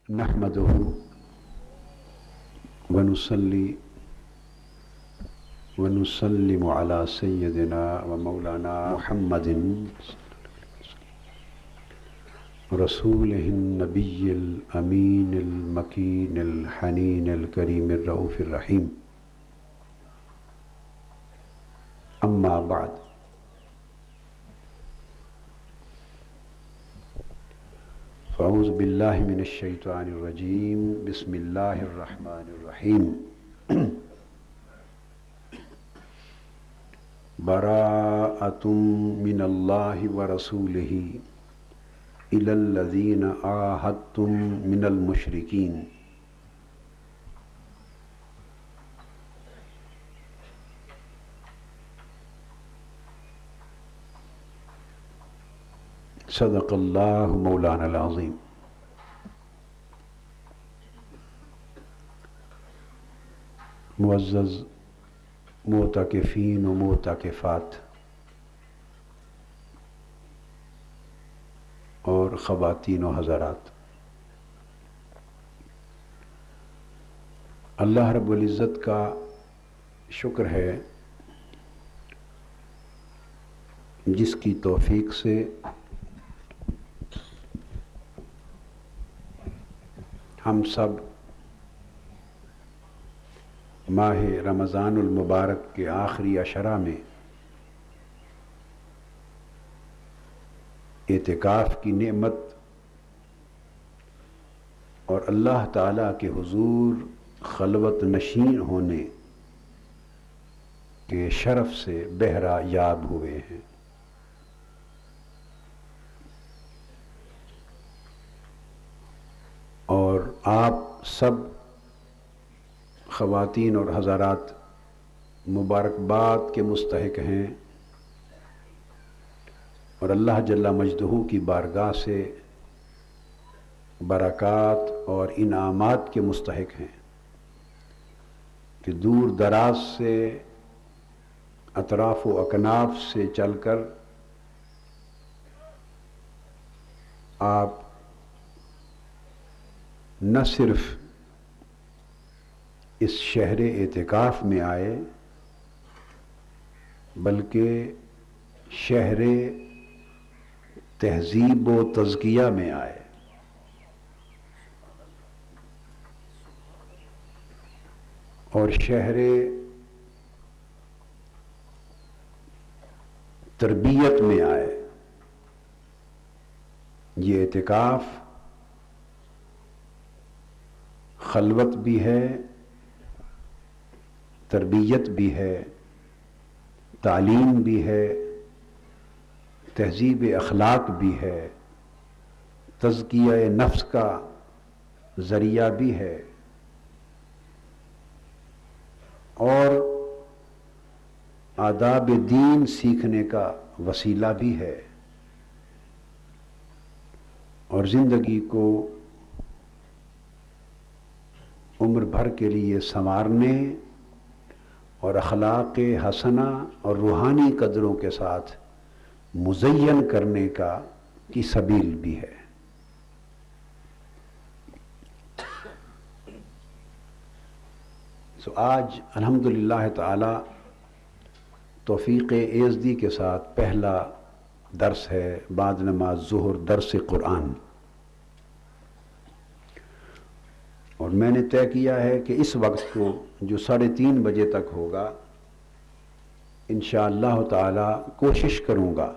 نحمده ونصلي ونسلم على سيدنا ومولانا محمد رسوله النبي الأمين المكين الحنين الكريم الرؤوف الرحيم. أما بعد، فأعوذ بالله من الشيطان الرجيم. بسم الله الرحمن الرحيم. براءة من الله ورسوله إلى الذين عاهدتم من المشركين. صدق اللہ مولانا العظیم. معزز معتکفین و معتکفات اور خواتین و حضرات، اللہ رب العزت کا شکر ہے جس کی توفیق سے ہم سب ماہ رمضان المبارک کے آخری عشرہ میں اعتکاف کی نعمت اور اللہ تعالیٰ کے حضور خلوت نشین ہونے کے شرف سے بہرہ یاب ہوئے ہیں. اور آپ سب خواتین اور حضرات مبارکباد کے مستحق ہیں اور اللہ جل مجدہ کی بارگاہ سے برکات اور انعامات کے مستحق ہیں کہ دور دراز سے اطراف و اکناف سے چل کر آپ نہ صرف اس شہر اعتکاف میں آئے بلکہ شہر تہذیب و تزکیہ میں آئے. اور شہر تربیت میں آئے. یہ اعتکاف خلوت بھی ہے، تربیت بھی ہے، تعلیم بھی ہے، تہذیب اخلاق بھی ہے، تزکیہ نفس کا ذریعہ بھی ہے اور آداب دین سیکھنے کا وسیلہ بھی ہے اور زندگی کو عمر بھر کے لیے سنوارنے اور اخلاق حسنہ اور روحانی قدروں کے ساتھ مزین کرنے کی سبیل بھی ہے. آج الحمدللہ تعالی توفیق ایزدی کے ساتھ پہلا درس ہے بعد نماز ظہر، درس قرآن. اور میں نے طے کیا ہے کہ اس وقت کو جو 3:30 بجے تک ہوگا انشاءاللہ تعالی کوشش کروں گا،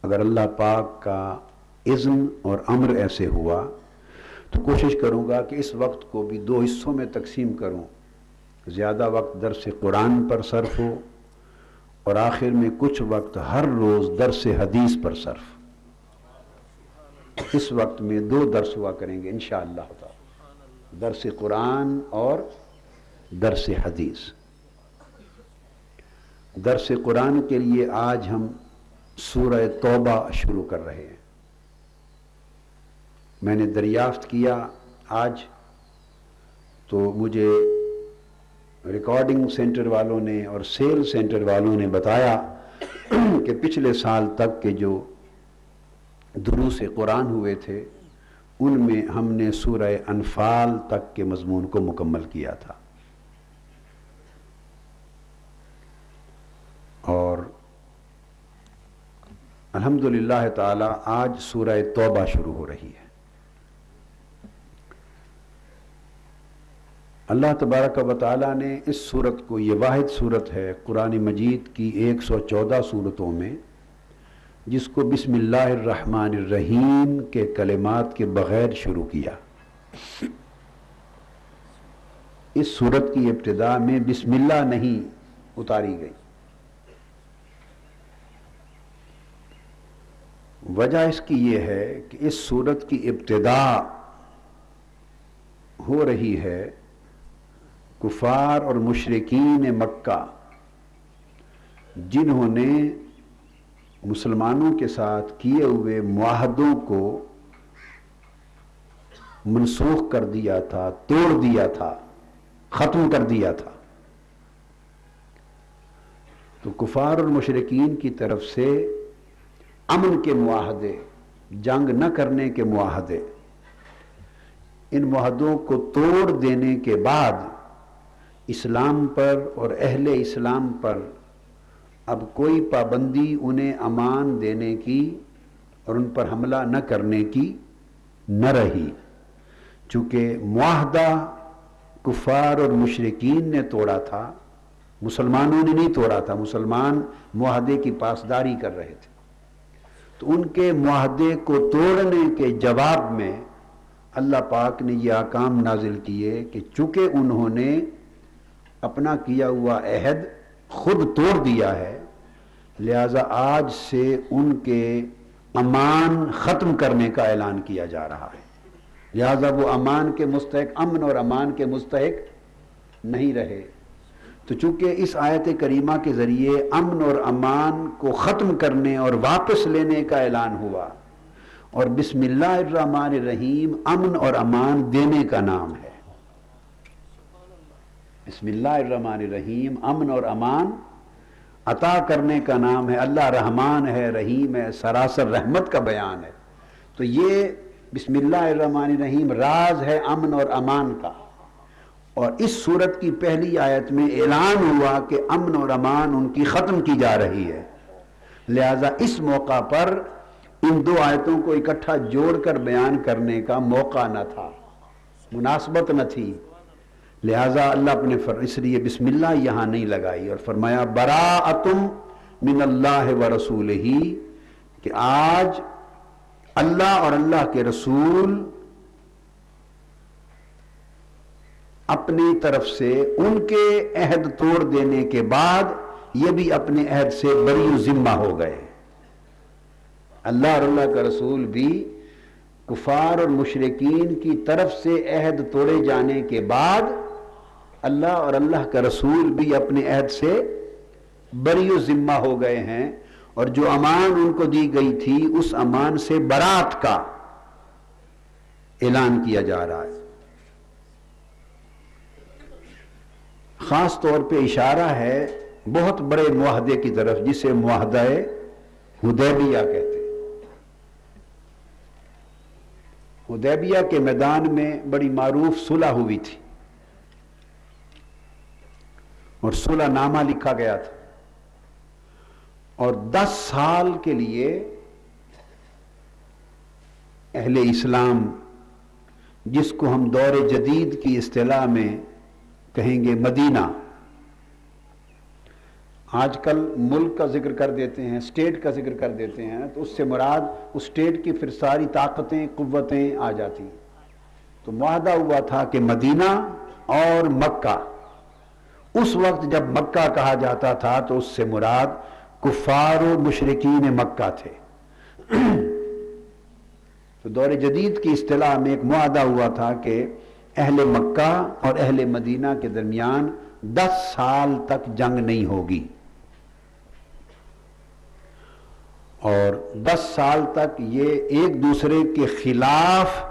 اگر اللہ پاک کا اذن اور امر ایسے ہوا تو کوشش کروں گا کہ اس وقت کو بھی 2 حصوں میں تقسیم کروں. زیادہ وقت درس قرآن پر صرف ہو اور آخر میں کچھ وقت ہر روز درس حدیث پر صرف. اس وقت میں 2 درس ہوا کریں گے انشاءاللہ تعالی، درس قرآن اور درس حدیث. درس قرآن کے لیے آج ہم سورہ توبہ شروع کر رہے ہیں. میں نے دریافت کیا آج تو مجھے ریکارڈنگ سینٹر والوں نے اور سیل سینٹر والوں نے بتایا کہ پچھلے سال تک کے جو دروس قرآن ہوئے تھے ان میں ہم نے سورہ انفال تک کے مضمون کو مکمل کیا تھا، اور الحمدللہ تعالی آج سورہ توبہ شروع ہو رہی ہے۔ اللہ تبارک و تعالی نے اس سورت کو، یہ واحد سورت ہے قرآن مجید کی 114 سورتوں میں جس کو بسم اللہ الرحمن الرحیم کے کلمات کے بغیر شروع کیا۔ اس سورت کی ابتدا میں بسم اللہ نہیں اتاری گئی۔ وجہ اس کی یہ ہے کہ اس سورت کی ابتدا ہو رہی ہے کفار اور مشرکین مکہ، جنہوں نے مسلمانوں کے ساتھ کیے ہوئے معاہدوں کو منسوخ کر دیا تھا، توڑ دیا تھا، ختم کر دیا تھا۔ تو کفار اور مشرکین کی طرف سے امن کے معاہدے، جنگ نہ کرنے کے معاہدے، ان معاہدوں کو توڑ دینے کے بعد اسلام پر اور اہل اسلام پر اب کوئی پابندی انہیں امان دینے کی اور ان پر حملہ نہ کرنے کی نہ رہی، چونکہ معاہدہ کفار اور مشرکین نے توڑا تھا، مسلمانوں نے نہیں توڑا تھا، مسلمان معاہدے کی پاسداری کر رہے تھے۔ تو ان کے معاہدے کو توڑنے کے جواب میں اللہ پاک نے یہ احکام نازل کیے کہ چونکہ انہوں نے اپنا کیا ہوا عہد خود توڑ دیا ہے، لہذا آج سے ان کے امان ختم کرنے کا اعلان کیا جا رہا ہے، لہذا وہ امان کے مستحق، امن اور امان کے مستحق نہیں رہے۔ تو چونکہ اس آیت کریمہ کے ذریعے امن اور امان کو ختم کرنے اور واپس لینے کا اعلان ہوا، اور بسم اللہ الرحمن الرحیم امن اور امان دینے کا نام ہے۔ بسم اللہ الرحمن الرحیم امن اور امان عطا کرنے کا نام ہے۔ اللہ رحمان ہے، رحیم ہے، سراسر رحمت کا بیان ہے۔ تو یہ بسم اللہ الرحمن الرحیم راز ہے امن اور امان کا، اور اس سورت کی پہلی آیت میں اعلان ہوا کہ امن اور امان ان کی ختم کی جا رہی ہے، لہذا اس موقع پر ان دو آیتوں کو اکٹھا جوڑ کر بیان کرنے کا موقع نہ تھا، مناسبت نہ تھی، لہذا اللہ اپنے اس لیے بسم اللہ یہاں نہیں لگائی اور فرمایا براءتم من اللہ ورسولہ، کہ آج اللہ اور اللہ کے رسول اپنی طرف سے ان کے عہد توڑ دینے کے بعد یہ بھی اپنے عہد سے بری و ذمہ ہو گئے۔ اللہ اور اللہ کا رسول بھی کفار اور مشرکین کی طرف سے عہد توڑے جانے کے بعد اللہ اور اللہ کا رسول بھی اپنے عہد سے بری و ذمہ ہو گئے ہیں، اور جو امان ان کو دی گئی تھی اس امان سے برات کا اعلان کیا جا رہا ہے۔ خاص طور پہ اشارہ ہے بہت بڑے معاہدے کی طرف جسے معاہدہ حدیبیہ کہتے ہیں۔ حدیبیہ کے میدان میں بڑی معروف صلح ہوئی تھی اور صلح نامہ لکھا گیا تھا، اور 10 سال کے لیے اہل اسلام، جس کو ہم دور جدید کی اصطلاح میں کہیں گے مدینہ، آج کل ملک کا ذکر کر دیتے ہیں، اسٹیٹ کا ذکر کر دیتے ہیں، تو اس سے مراد اس اسٹیٹ کی پھر ساری طاقتیں قوتیں آ جاتی ہیں۔ تو معاہدہ ہوا تھا کہ مدینہ اور مکہ، اس وقت جب مکہ کہا جاتا تھا تو اس سے مراد کفار و مشرکین مکہ تھے۔ تو دور جدید کی اصطلاح میں ایک معاہدہ ہوا تھا کہ اہل مکہ اور اہل مدینہ کے درمیان 10 سال تک جنگ نہیں ہوگی، اور 10 سال تک یہ ایک دوسرے کے خلاف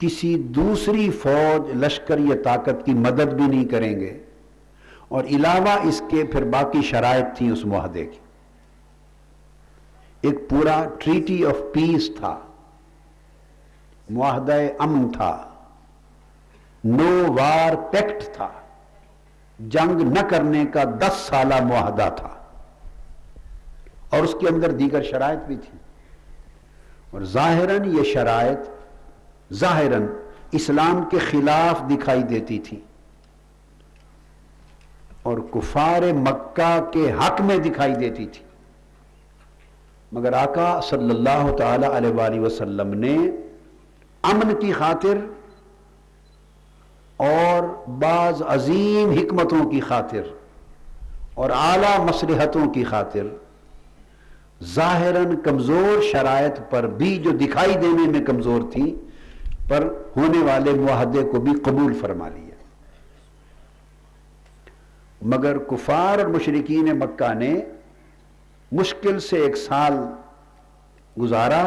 کسی دوسری فوج، لشکر یا طاقت کی مدد بھی نہیں کریں گے، اور علاوہ اس کے پھر باقی شرائط تھیں اس معاہدے کی۔ ایک پورا ٹریٹی آف پیس تھا معاہدہ امن تھا، نو وار پیکٹ تھا، جنگ نہ کرنے کا 10 سالہ معاہدہ تھا، اور اس کے اندر دیگر شرائط بھی تھی، اور ظاہراً یہ شرائط ظاہراً اسلام کے خلاف دکھائی دیتی تھی اور کفار مکہ کے حق میں دکھائی دیتی تھی، مگر آقا صلی اللہ تعالی علیہ وآلہ وسلم نے امن کی خاطر اور بعض عظیم حکمتوں کی خاطر اور اعلیٰ مصلحتوں کی خاطر ظاہراً کمزور شرائط پر بھی جو دکھائی دینے میں کمزور تھی پر ہونے والے معاہدے کو بھی قبول فرما لیا، مگر کفار اور مشرکین مکہ نے مشکل سے 1 سال گزارا،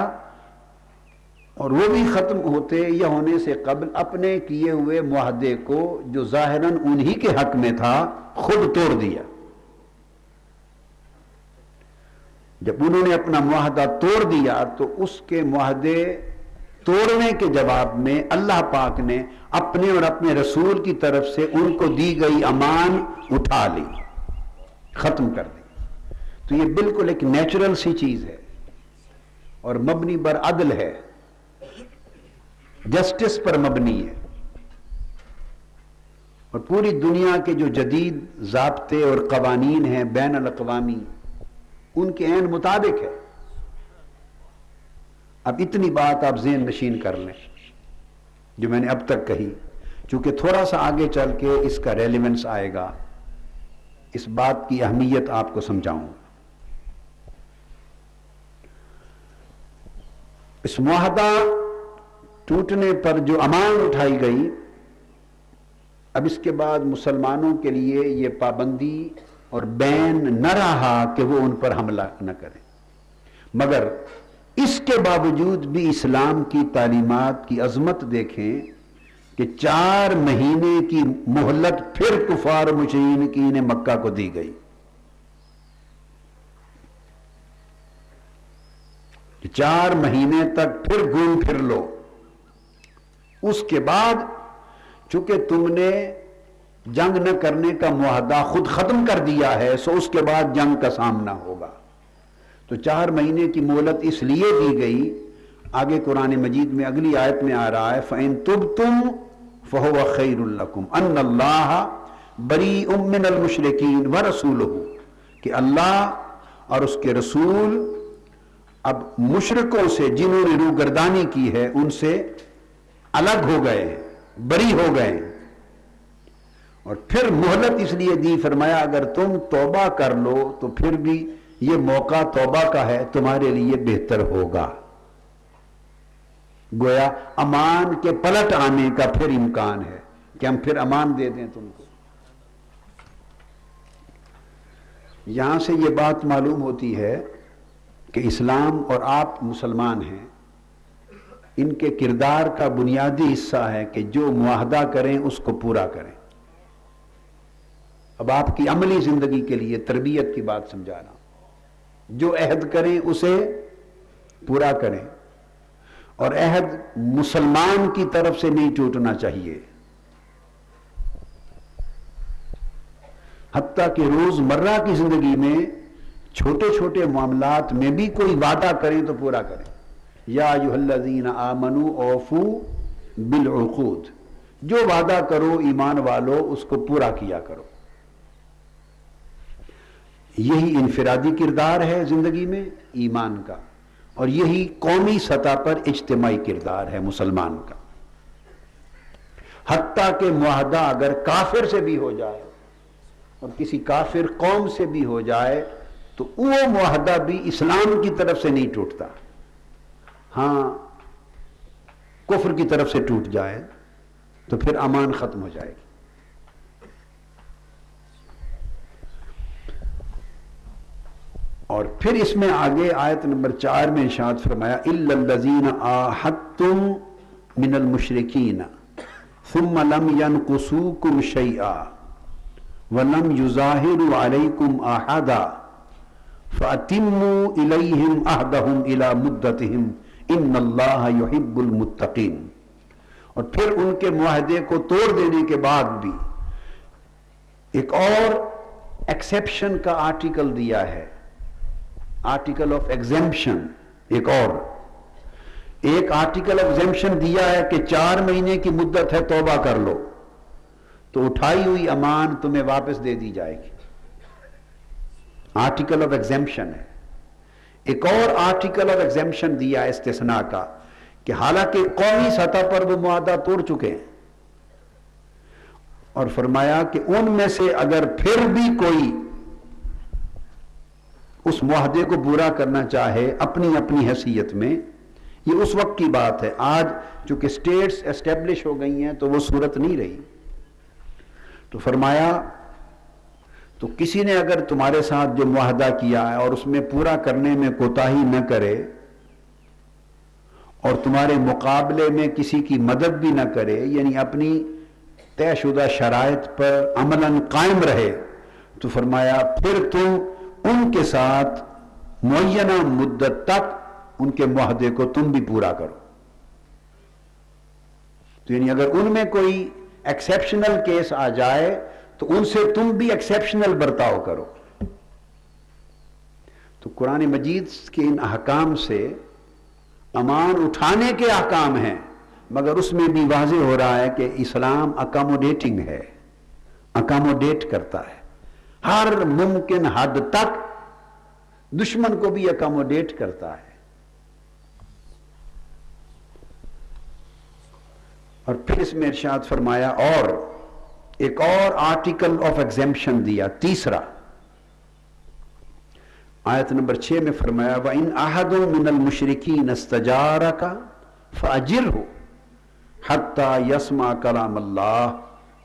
اور وہ بھی ختم ہوتے یا ہونے سے قبل اپنے کیے ہوئے معاہدے کو جو ظاہراً انہی کے حق میں تھا خود توڑ دیا۔ جب انہوں نے اپنا معاہدہ توڑ دیا تو اس کے معاہدے توڑنے کے جواب میں اللہ پاک نے اپنے اور اپنے رسول کی طرف سے ان کو دی گئی امان اٹھا لی، ختم کر دی۔ تو یہ بالکل ایک نیچرل سی چیز ہے اور مبنی بر عدل ہے، جسٹس پر مبنی ہے، اور پوری دنیا کے جو جدید ضابطے اور قوانین ہیں بین الاقوامی ان کے عین مطابق ہے۔ اب اتنی بات آپ ذہن نشین کر لیں جو میں نے اب تک کہی، چونکہ تھوڑا سا آگے چل کے اس کا ریلیونس آئے گا، اس بات کی اہمیت آپ کو سمجھاؤں۔ اس معاہدہ ٹوٹنے پر جو امان اٹھائی گئی، اب اس کے بعد مسلمانوں کے لیے یہ پابندی اور بین نہ رہا کہ وہ ان پر حملہ نہ کریں، مگر اس کے باوجود بھی اسلام کی تعلیمات کی عظمت دیکھیں کہ 4 مہینے کی مہلت پھر کفار مشرکین مکہ کو دی گئی، 4 مہینے تک پھر گھوم پھر لو، اس کے بعد چونکہ تم نے جنگ نہ کرنے کا معاہدہ خود ختم کر دیا ہے، سو اس کے بعد جنگ کا سامنا ہوگا۔ تو 4 مہینے کی مہلت اس لیے دی گئی، آگے قرآن مجید میں اگلی آیت میں آ رہا ہے فَإِن تُبْتُمْ فَهُوَ خَيْرٌ لَكُمْ أَنَّ اللَّهَ بَرِيءٌ مِّنَ الْمُشْرِكِينَ وَرَسُولُهُ، کہ اللہ اور اس کے رسول اب مشرکوں سے جنہوں نے روگردانی کی ہے ان سے الگ ہو گئے، بری ہو گئے، اور پھر مہلت اس لیے دی، فرمایا اگر تم توبہ کر لو تو پھر بھی یہ موقع توبہ کا ہے، تمہارے لیے بہتر ہوگا۔ گویا امان کے پلٹ آنے کا پھر امکان ہے کہ ہم پھر امان دے دیں تم کو۔ یہاں سے یہ بات معلوم ہوتی ہے کہ اسلام اور آپ مسلمان ہیں، ان کے کردار کا بنیادی حصہ ہے کہ جو معاہدہ کریں اس کو پورا کریں۔ اب آپ کی عملی زندگی کے لیے تربیت کی بات سمجھا رہا ہوں، جو عہد کریں اسے پورا کریں، اور عہد مسلمان کی طرف سے نہیں ٹوٹنا چاہیے، حتیٰ کہ روز مرہ کی زندگی میں چھوٹے چھوٹے معاملات میں بھی کوئی وعدہ کریں تو پورا کریں۔ یا ایھا الذین آمنوا اوفوا بالعقود، جو وعدہ کرو ایمان والو اس کو پورا کیا کرو۔ یہی انفرادی کردار ہے زندگی میں ایمان کا، اور یہی قومی سطح پر اجتماعی کردار ہے مسلمان کا۔ حتیٰ کہ معاہدہ اگر کافر سے بھی ہو جائے اور کسی کافر قوم سے بھی ہو جائے تو وہ معاہدہ بھی اسلام کی طرف سے نہیں ٹوٹتا، ہاں کفر کی طرف سے ٹوٹ جائے تو پھر امان ختم ہو جائے گی۔ اور پھر اس میں آگے آیت نمبر 4 میں ارشاد فرمایا اِلَّا الَّذِينَ عَاهَدتُّم مِّنَ الْمُشْرِكِينَ ثُمَّ لَمْ يَنْقُصُوكُمْ شَيْئًا وَلَمْ يُظَاهِرُوا عَلَيْكُمْ أَحَدًا فَأَتِمُّوا إِلَيْهِمْ عَهْدَهُمْ إِلَى مُدَّتِهِمْ ان اللہ یحب المتقین. اور پھر ان کے معاہدے کو توڑ دینے کے بعد بھی ایک اور ایکسیپشن کا آرٹیکل دیا ہے, آرٹیکل آف ایگزیمپشن. ایک آرٹیکل آف ایگزیمپشن دیا ہے کہ 4 مہینے کی مدت ہے, توبہ کر لو تو اٹھائی ہوئی امان تمہیں واپس دے دی جائے گی. آرٹیکل آف ایگزیمپشن ہے. ایک اور آرٹیکل آف ایگزیمپشن دیا ہے استثناء کا, کہ حالانکہ قومی سطح پر وہ معاہدہ توڑ چکے ہیں, اور فرمایا کہ ان میں سے اگر پھر بھی کوئی اس معاہدے کو پورا کرنا چاہے اپنی اپنی حیثیت میں, یہ اس وقت کی بات ہے. آج چونکہ اسٹیٹس اسٹیبلش ہو گئی ہیں تو وہ صورت نہیں رہی. تو فرمایا تو کسی نے اگر تمہارے ساتھ جو معاہدہ کیا ہے اور اس میں پورا کرنے میں کوتاہی نہ کرے اور تمہارے مقابلے میں کسی کی مدد بھی نہ کرے, یعنی اپنی طے شدہ شرائط پر عملاً قائم رہے, تو فرمایا پھر تم ان کے ساتھ معینہ مدت تک ان کے معاہدے کو تم بھی پورا کرو. تو یعنی اگر ان میں کوئی ایکسیپشنل کیس آ جائے تو ان سے تم بھی ایکسیپشنل برتاؤ کرو. تو قرآن مجید کے ان احکام سے امان اٹھانے کے احکام ہیں, مگر اس میں بھی واضح ہو رہا ہے کہ اسلام اکاموڈیٹنگ ہے, اکاموڈیٹ کرتا ہے ہر ممکن حد تک, دشمن کو بھی اکاموڈیٹ کرتا ہے. اور پھر اس میں ارشاد فرمایا اور ایک اور آرٹیکل آف ایگزیمپشن دیا, تیسرا. آیت نمبر 6 میں فرمایا وَإِنْ أَحَدٌ مِّنَ الْمُشْرِكِينَ اسْتَجَارَكَ فَأَجِرْهُ حَتَّى يَسْمَعَ كَلَامَ اللَّهِ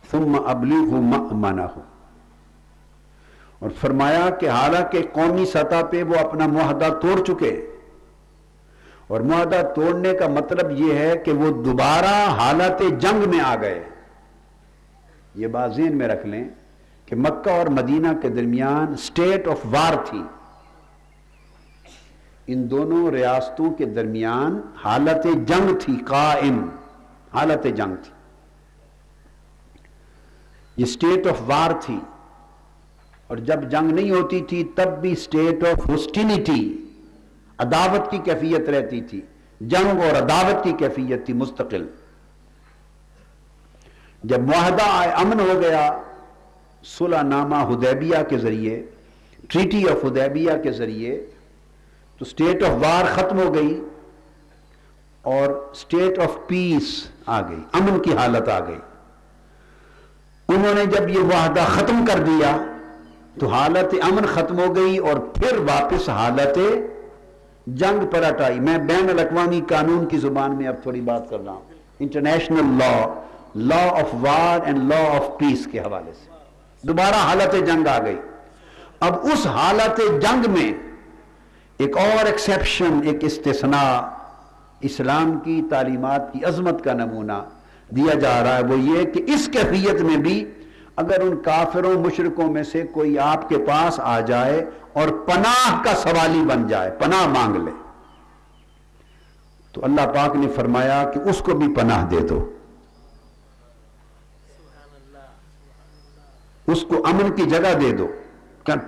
ثُمَّ أَبْلِغْهُ مَأْمَنَهُ. اور فرمایا کہ حالانکہ قومی سطح پہ وہ اپنا معاہدہ توڑ چکے, اور معاہدہ توڑنے کا مطلب یہ ہے کہ وہ دوبارہ حالت جنگ میں آ گئے. یہ بات ذہن میں رکھ لیں کہ مکہ اور مدینہ کے درمیان سٹیٹ آف وار تھی, ان دونوں ریاستوں کے درمیان حالت جنگ تھی, قائم حالت جنگ تھی. یہ سٹیٹ آف وار تھی, اور جب جنگ نہیں ہوتی تھی تب بھی سٹیٹ آف ہوسٹیلیٹی, عداوت کی کیفیت رہتی تھی. جنگ اور عداوت کی کیفیت تھی مستقل. جب معاہدہ امن ہو گیا صلح نامہ حدیبیہ کے ذریعے, ٹریٹی آف حدیبیہ کے ذریعے, تو سٹیٹ آف وار ختم ہو گئی اور سٹیٹ آف پیس آ گئی, امن کی حالت آ گئی. انہوں نے جب یہ معاہدہ ختم کر دیا تو حالت امن ختم ہو گئی اور پھر واپس حالت جنگ پر ہٹائی. میں بین الاقوامی قانون کی زبان میں اب تھوڑی بات کر رہا ہوں, international law, law of war and law of peace کے حوالے سے دوبارہ حالت جنگ آ گئی. اب اس حالت جنگ میں ایک اور ایکسیپشن, ایک استثناء, اسلام کی تعلیمات کی عظمت کا نمونہ دیا جا رہا ہے. وہ یہ کہ اس کیفیت میں بھی اگر ان کافروں مشرکوں میں سے کوئی آپ کے پاس آ جائے اور پناہ کا سوالی بن جائے, پناہ مانگ لے, تو اللہ پاک نے فرمایا کہ اس کو بھی پناہ دے دو, اس کو امن کی جگہ دے دو,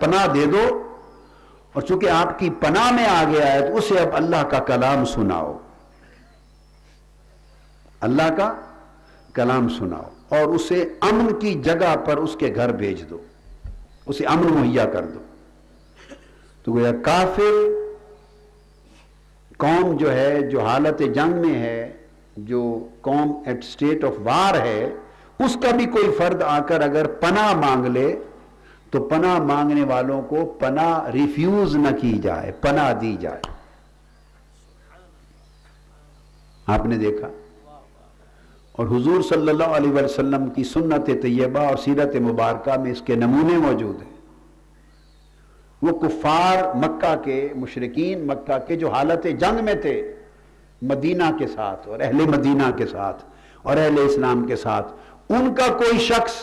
پناہ دے دو. اور چونکہ آپ کی پناہ میں آ گیا ہے تو اسے اب اللہ کا کلام سناؤ, اللہ کا کلام سناؤ, اور اسے امن کی جگہ پر اس کے گھر بھیج دو, اسے امن مہیا کر دو. تو گویا کافر قوم جو ہے, جو حالت جنگ میں ہے, جو قوم ایٹ سٹیٹ آف وار ہے, اس کا بھی کوئی فرد آ کر اگر پناہ مانگ لے تو پناہ مانگنے والوں کو پناہ ریفیوز نہ کی جائے, پناہ دی جائے. آپ نے دیکھا, اور حضور صلی اللہ علیہ وسلم کی سنت طیبہ اور سیرت مبارکہ میں اس کے نمونے موجود ہیں. وہ کفار مکہ کے, مشرکین مکہ کے جو حالت جنگ میں تھے مدینہ کے ساتھ اور اہل مدینہ کے ساتھ اور اہل اسلام کے ساتھ, ان کا کوئی شخص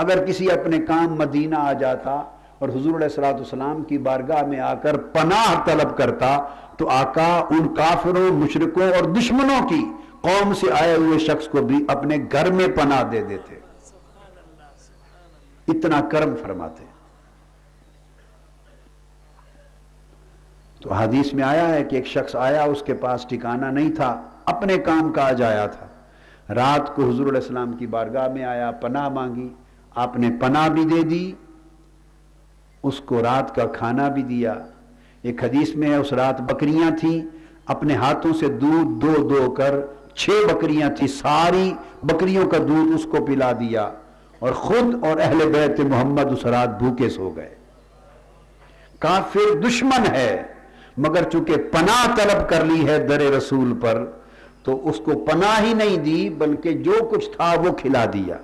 اگر کسی اپنے کام مدینہ آ جاتا اور حضور علیہ الصلوۃ والسلام کی بارگاہ میں آ کر پناہ طلب کرتا تو آقا ان کافروں، مشرکوں اور دشمنوں کی قوم سے آئے ہوئے شخص کو بھی اپنے گھر میں پناہ دے دیتے، اتنا کرم فرماتے۔ تو حدیث میں آیا ہے کہ ایک شخص آیا، اس کے پاس ٹھکانہ نہیں تھا، اپنے کام کاج آیا تھا، رات کو حضور علیہ السلام کی بارگاہ میں آیا، پناہ مانگی، آپ نے پناہ بھی دے دی، اس کو رات کا کھانا بھی دیا۔ ایک حدیث میں ہے اس رات بکریاں تھیں، اپنے ہاتھوں سے دودھ دو دو کر 6 بکریاں تھیں، ساری بکریوں کا دودھ اس کو پلا دیا، اور خود اور اہل بیت محمد اس رات بھوکے سو گئے۔ کافر دشمن ہے، مگر چونکہ پناہ طلب کر لی ہے در رسول پر، تو اس کو پناہ ہی نہیں دی بلکہ جو کچھ تھا وہ کھلا دیا،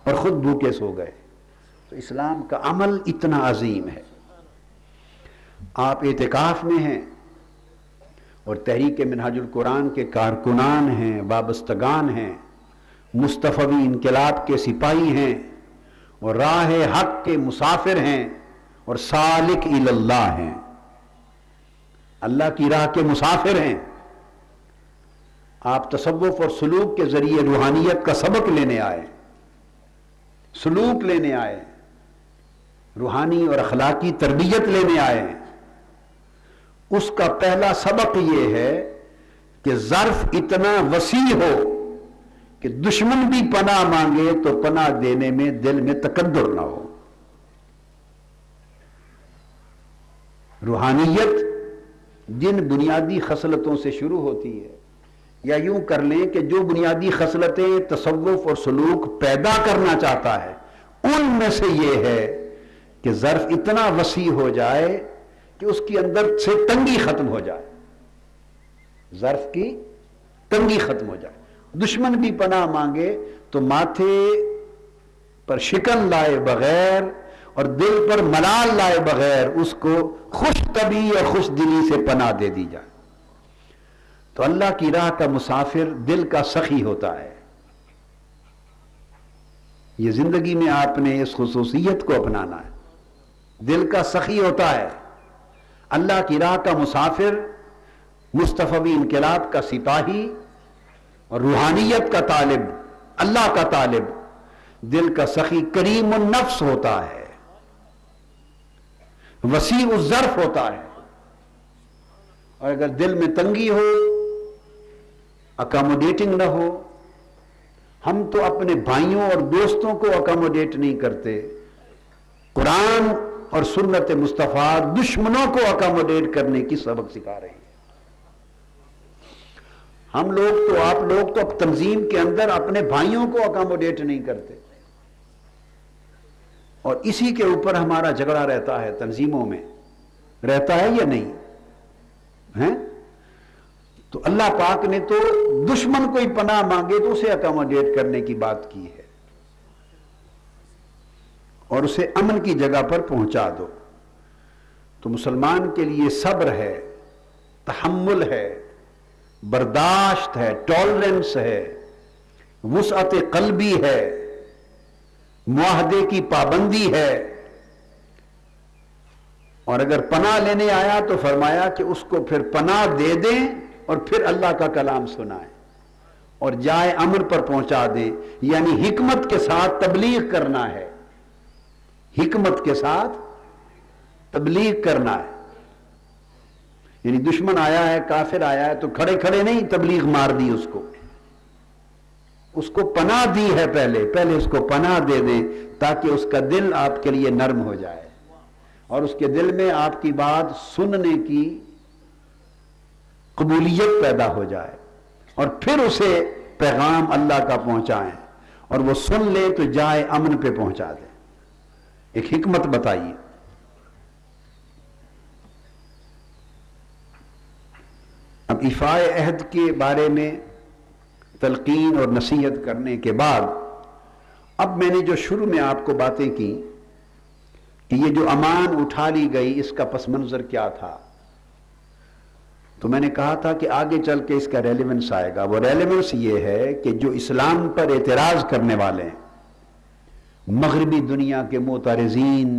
اور خود بھوکے سو گئے۔ تو اسلام کا عمل اتنا عظیم ہے۔ آپ اعتکاف میں ہیں اور تحریک منہاج القرآن کے کارکنان ہیں، وابستگان ہیں، مصطفی انقلاب کے سپاہی ہیں، اور راہ حق کے مسافر ہیں، اور سالک الی اللہ ہیں، اللہ کی راہ کے مسافر ہیں۔ آپ تصوف اور سلوک کے ذریعے روحانیت کا سبق لینے آئے، سلوک لینے آئے، روحانی اور اخلاقی تربیت لینے آئے۔ اس کا پہلا سبق یہ ہے کہ ظرف اتنا وسیع ہو کہ دشمن بھی پناہ مانگے تو پناہ دینے میں دل میں تکدر نہ ہو۔ روحانیت جن بنیادی خصلتوں سے شروع ہوتی ہے، یا یوں کر لیں کہ جو بنیادی خصلتیں تصوف اور سلوک پیدا کرنا چاہتا ہے، ان میں سے یہ ہے کہ ظرف اتنا وسیع ہو جائے کہ اس کی اندر سے تنگی ختم ہو جائے، ظرف کی تنگی ختم ہو جائے۔ دشمن بھی پناہ مانگے تو ماتھے پر شکن لائے بغیر اور دل پر ملال لائے بغیر اس کو خوش طبعی اور خوش دلی سے پناہ دے دی جائے۔ تو اللہ کی راہ کا مسافر دل کا سخی ہوتا ہے۔ یہ زندگی میں آپ نے اس خصوصیت کو اپنانا ہے، دل کا سخی ہوتا ہے۔ اللہ کی راہ کا مسافر، مصطفی انقلاب کا سپاہی اور روحانیت کا طالب، اللہ کا طالب، دل کا سخی کریم النفس ہوتا ہے، وسیع الظرف ہوتا ہے۔ اور اگر دل میں تنگی ہو، اکاموڈیٹنگ نہ ہو، ہم تو اپنے بھائیوں اور دوستوں کو اکاموڈیٹ نہیں کرتے، قرآن اور سنت مصطفیٰ دشمنوں کو اکاموڈیٹ کرنے کی سبق سکھا رہے ہیں۔ ہم لوگ تو، آپ لوگ تو اب تنظیم کے اندر اپنے بھائیوں کو اکاموڈیٹ نہیں کرتے، اور اسی کے اوپر ہمارا جھگڑا رہتا ہے، تنظیموں میں رہتا ہے یا نہیں ہے؟ تو اللہ پاک نے تو دشمن کوئی پناہ مانگے تو اسے اکاموڈیٹ کرنے کی بات کی ہے، اور اسے امن کی جگہ پر پہنچا دو۔ تو مسلمان کے لیے صبر ہے، تحمل ہے، برداشت ہے، ٹالرنس ہے، وسعت قلبی ہے، معاہدے کی پابندی ہے۔ اور اگر پناہ لینے آیا تو فرمایا کہ اس کو پھر پناہ دے دیں اور پھر اللہ کا کلام سنائیں اور جائے امر پر پہنچا دیں، یعنی حکمت کے ساتھ تبلیغ کرنا ہے، حکمت کے ساتھ تبلیغ کرنا ہے۔ یعنی دشمن آیا ہے، کافر آیا ہے تو کھڑے کھڑے نہیں تبلیغ مار دی، اس کو پناہ دی ہے، پہلے اس کو پناہ دے دیں تاکہ اس کا دل آپ کے لیے نرم ہو جائے اور اس کے دل میں آپ کی بات سننے کی قبولیت پیدا ہو جائے، اور پھر اسے پیغام اللہ کا پہنچائیں اور وہ سن لے تو جائے امن پہ پہنچا دیں۔ ایک حکمت بتائیے۔ اب ایفائے عہد کے بارے میں تلقین اور نصیحت کرنے کے بعد اب میں نے جو شروع میں آپ کو باتیں کی کہ یہ جو امان اٹھا لی گئی اس کا پس منظر کیا تھا، تو میں نے کہا تھا کہ آگے چل کے اس کا ریلیونس آئے گا۔ وہ ریلیونس یہ ہے کہ جو اسلام پر اعتراض کرنے والے ہیں، مغربی دنیا کے معترضین،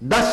10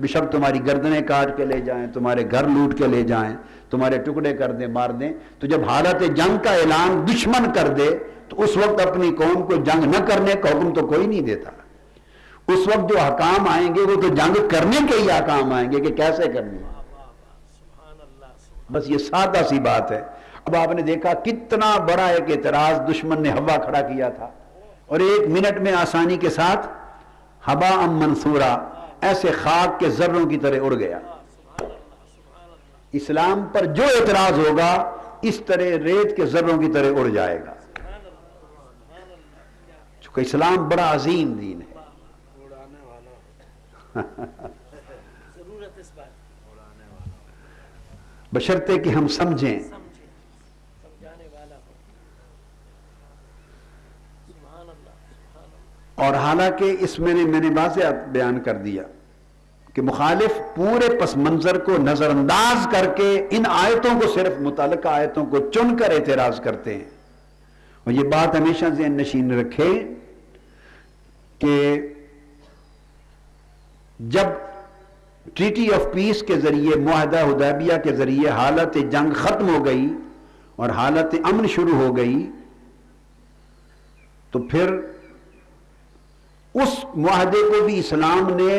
بشک تمہاری گردنیں کاٹ کے لے جائیں، تمہارے گھر لوٹ کے لے جائیں، تمہارے ٹکڑے کر دیں، مار دیں، تو جب حالت جنگ کا اعلان دشمن کر دے تو اس وقت اپنی قوم کو جنگ نہ کرنے کا حکم تو کوئی نہیں دیتا۔ اس وقت جو حکام آئیں گے وہ تو جنگ کرنے کے ہی حکام آئیں گے کہ کیسے کرنی ہے۔ بس یہ سادہ سی بات ہے۔ اب آپ نے دیکھا کتنا بڑا ایک اعتراض دشمن نے ہوا کھڑا کیا تھا، اور 1 منٹ میں آسانی کے ساتھ ہبا منصورا ایسے خاک کے ذروں کی طرح اڑ گیا۔ اسلام پر جو اعتراض ہوگا اس طرح ریت کے ذروں کی طرح اڑ جائے گا، چونکہ اسلام بڑا عظیم دین ہے۔ بشرطے کہ ہم سمجھیں۔ اور حالانکہ اس میں نے واضح بیان کر دیا کہ مخالف پورے پس منظر کو نظر انداز کر کے ان آیتوں کو صرف متعلقہ آیتوں کو چن کر اعتراض کرتے ہیں۔ اور یہ بات ہمیشہ ذہن نشین رکھے کہ جب ٹریٹی آف پیس کے ذریعے، معاہدہ حدیبیہ کے ذریعے حالت جنگ ختم ہو گئی اور حالت امن شروع ہو گئی، تو پھر اس معاہدے کو بھی اسلام نے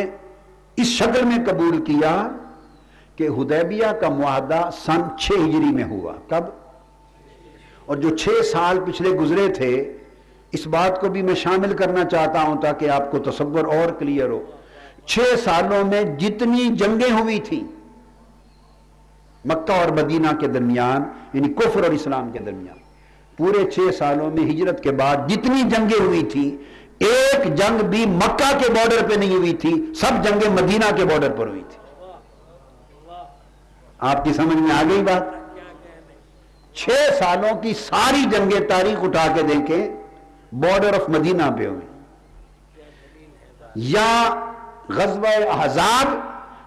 اس شکل میں قبول کیا کہ حدیبیہ کا معاہدہ سن 6 ہجری میں ہوا۔ کب؟ اور جو 6 سال پچھلے گزرے تھے، اس بات کو بھی میں شامل کرنا چاہتا ہوں تاکہ آپ کو تصور اور کلیئر ہو۔ 6 سالوں میں جتنی جنگیں ہوئی تھیں مکہ اور مدینہ کے درمیان، یعنی کفر اور اسلام کے درمیان، پورے 6 سالوں میں ہجرت کے بعد جتنی جنگیں ہوئی تھیں، ایک جنگ بھی مکہ کے بارڈر پہ نہیں ہوئی تھی، سب جنگیں مدینہ کے بارڈر پر ہوئی تھی۔ آپ کی سمجھ میں آ گئی بات؟ 6 سالوں کی ساری جنگیں تاریخ اٹھا کے دیکھیں، بارڈر آف مدینہ پہ ہوئی۔ یا غزوہ احزاب،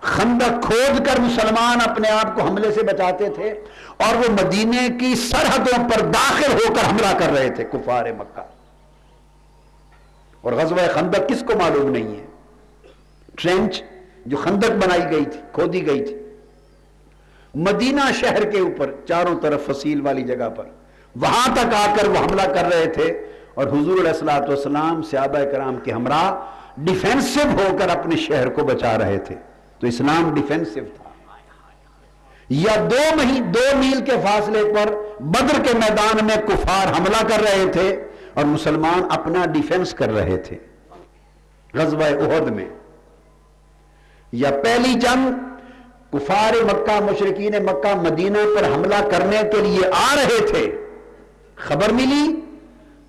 خندق کھود کر مسلمان اپنے آپ کو حملے سے بچاتے تھے، اور وہ مدینے کی سرحدوں پر داخل ہو کر حملہ کر رہے تھے کفار مکہ۔ اور غزوہ خندق کس کو معلوم نہیں ہے؟ ٹرینچ جو خندق بنائی گئی تھی، کھودی گئی تھی مدینہ شہر کے اوپر، چاروں طرف فصیل والی جگہ پر، وہاں تک آ کر وہ حملہ کر رہے تھے، اور حضور علیہ الصلوۃ والسلام صحابہ کرام کے ہمراہ ڈیفینسو ہو کر اپنے شہر کو بچا رہے تھے۔ تو اسلام ڈیفینسو تھا۔ یا 2 میل کے فاصلے پر بدر کے میدان میں کفار حملہ کر رہے تھے اور مسلمان اپنا ڈیفینس کر رہے تھے غزوہ احد میں۔ یا پہلی جنگ کفار مکہ، مشرکین مکہ مدینہ پر حملہ کرنے کے لیے آ رہے تھے، خبر ملی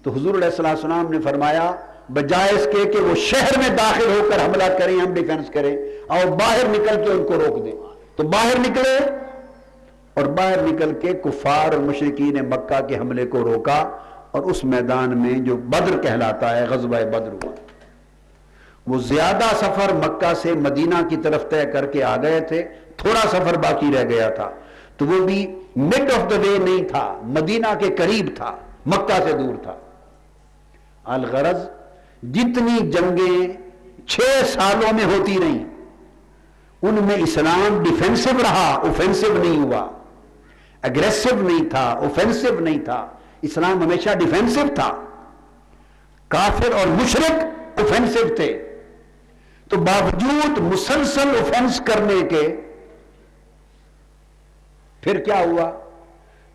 تو حضور علیہ السلام نے فرمایا بجائے اس کے کہ وہ شہر میں داخل ہو کر حملہ کریں، ہم ڈیفینس کریں، اور باہر نکل کے ان کو روک دیں۔ تو باہر نکلے اور باہر نکل کے کفار اور مشرکین مکہ کے حملے کو روکا، اور اس میدان میں جو بدر کہلاتا ہے، غزوہ بدر ہوا۔ وہ زیادہ سفر مکہ سے مدینہ کی طرف طے کر کے آ گئے تھے، تھوڑا سفر باقی رہ گیا تھا، تو وہ بھی مڈ آف دا وے نہیں تھا، مدینہ کے قریب تھا، مکہ سے دور تھا۔ الغرض جتنی جنگیں 6 سالوں میں ہوتی رہیں، ان میں اسلام ڈیفینسو رہا، اوفینسو نہیں ہوا، اگریسو نہیں تھا، اوفینسو نہیں تھا، اسلام ہمیشہ ڈیفینسو تھا۔ کافر اور مشرک اوفینسو تھے، تو باوجود مسلسل اوفینس کرنے کے پھر کیا ہوا؟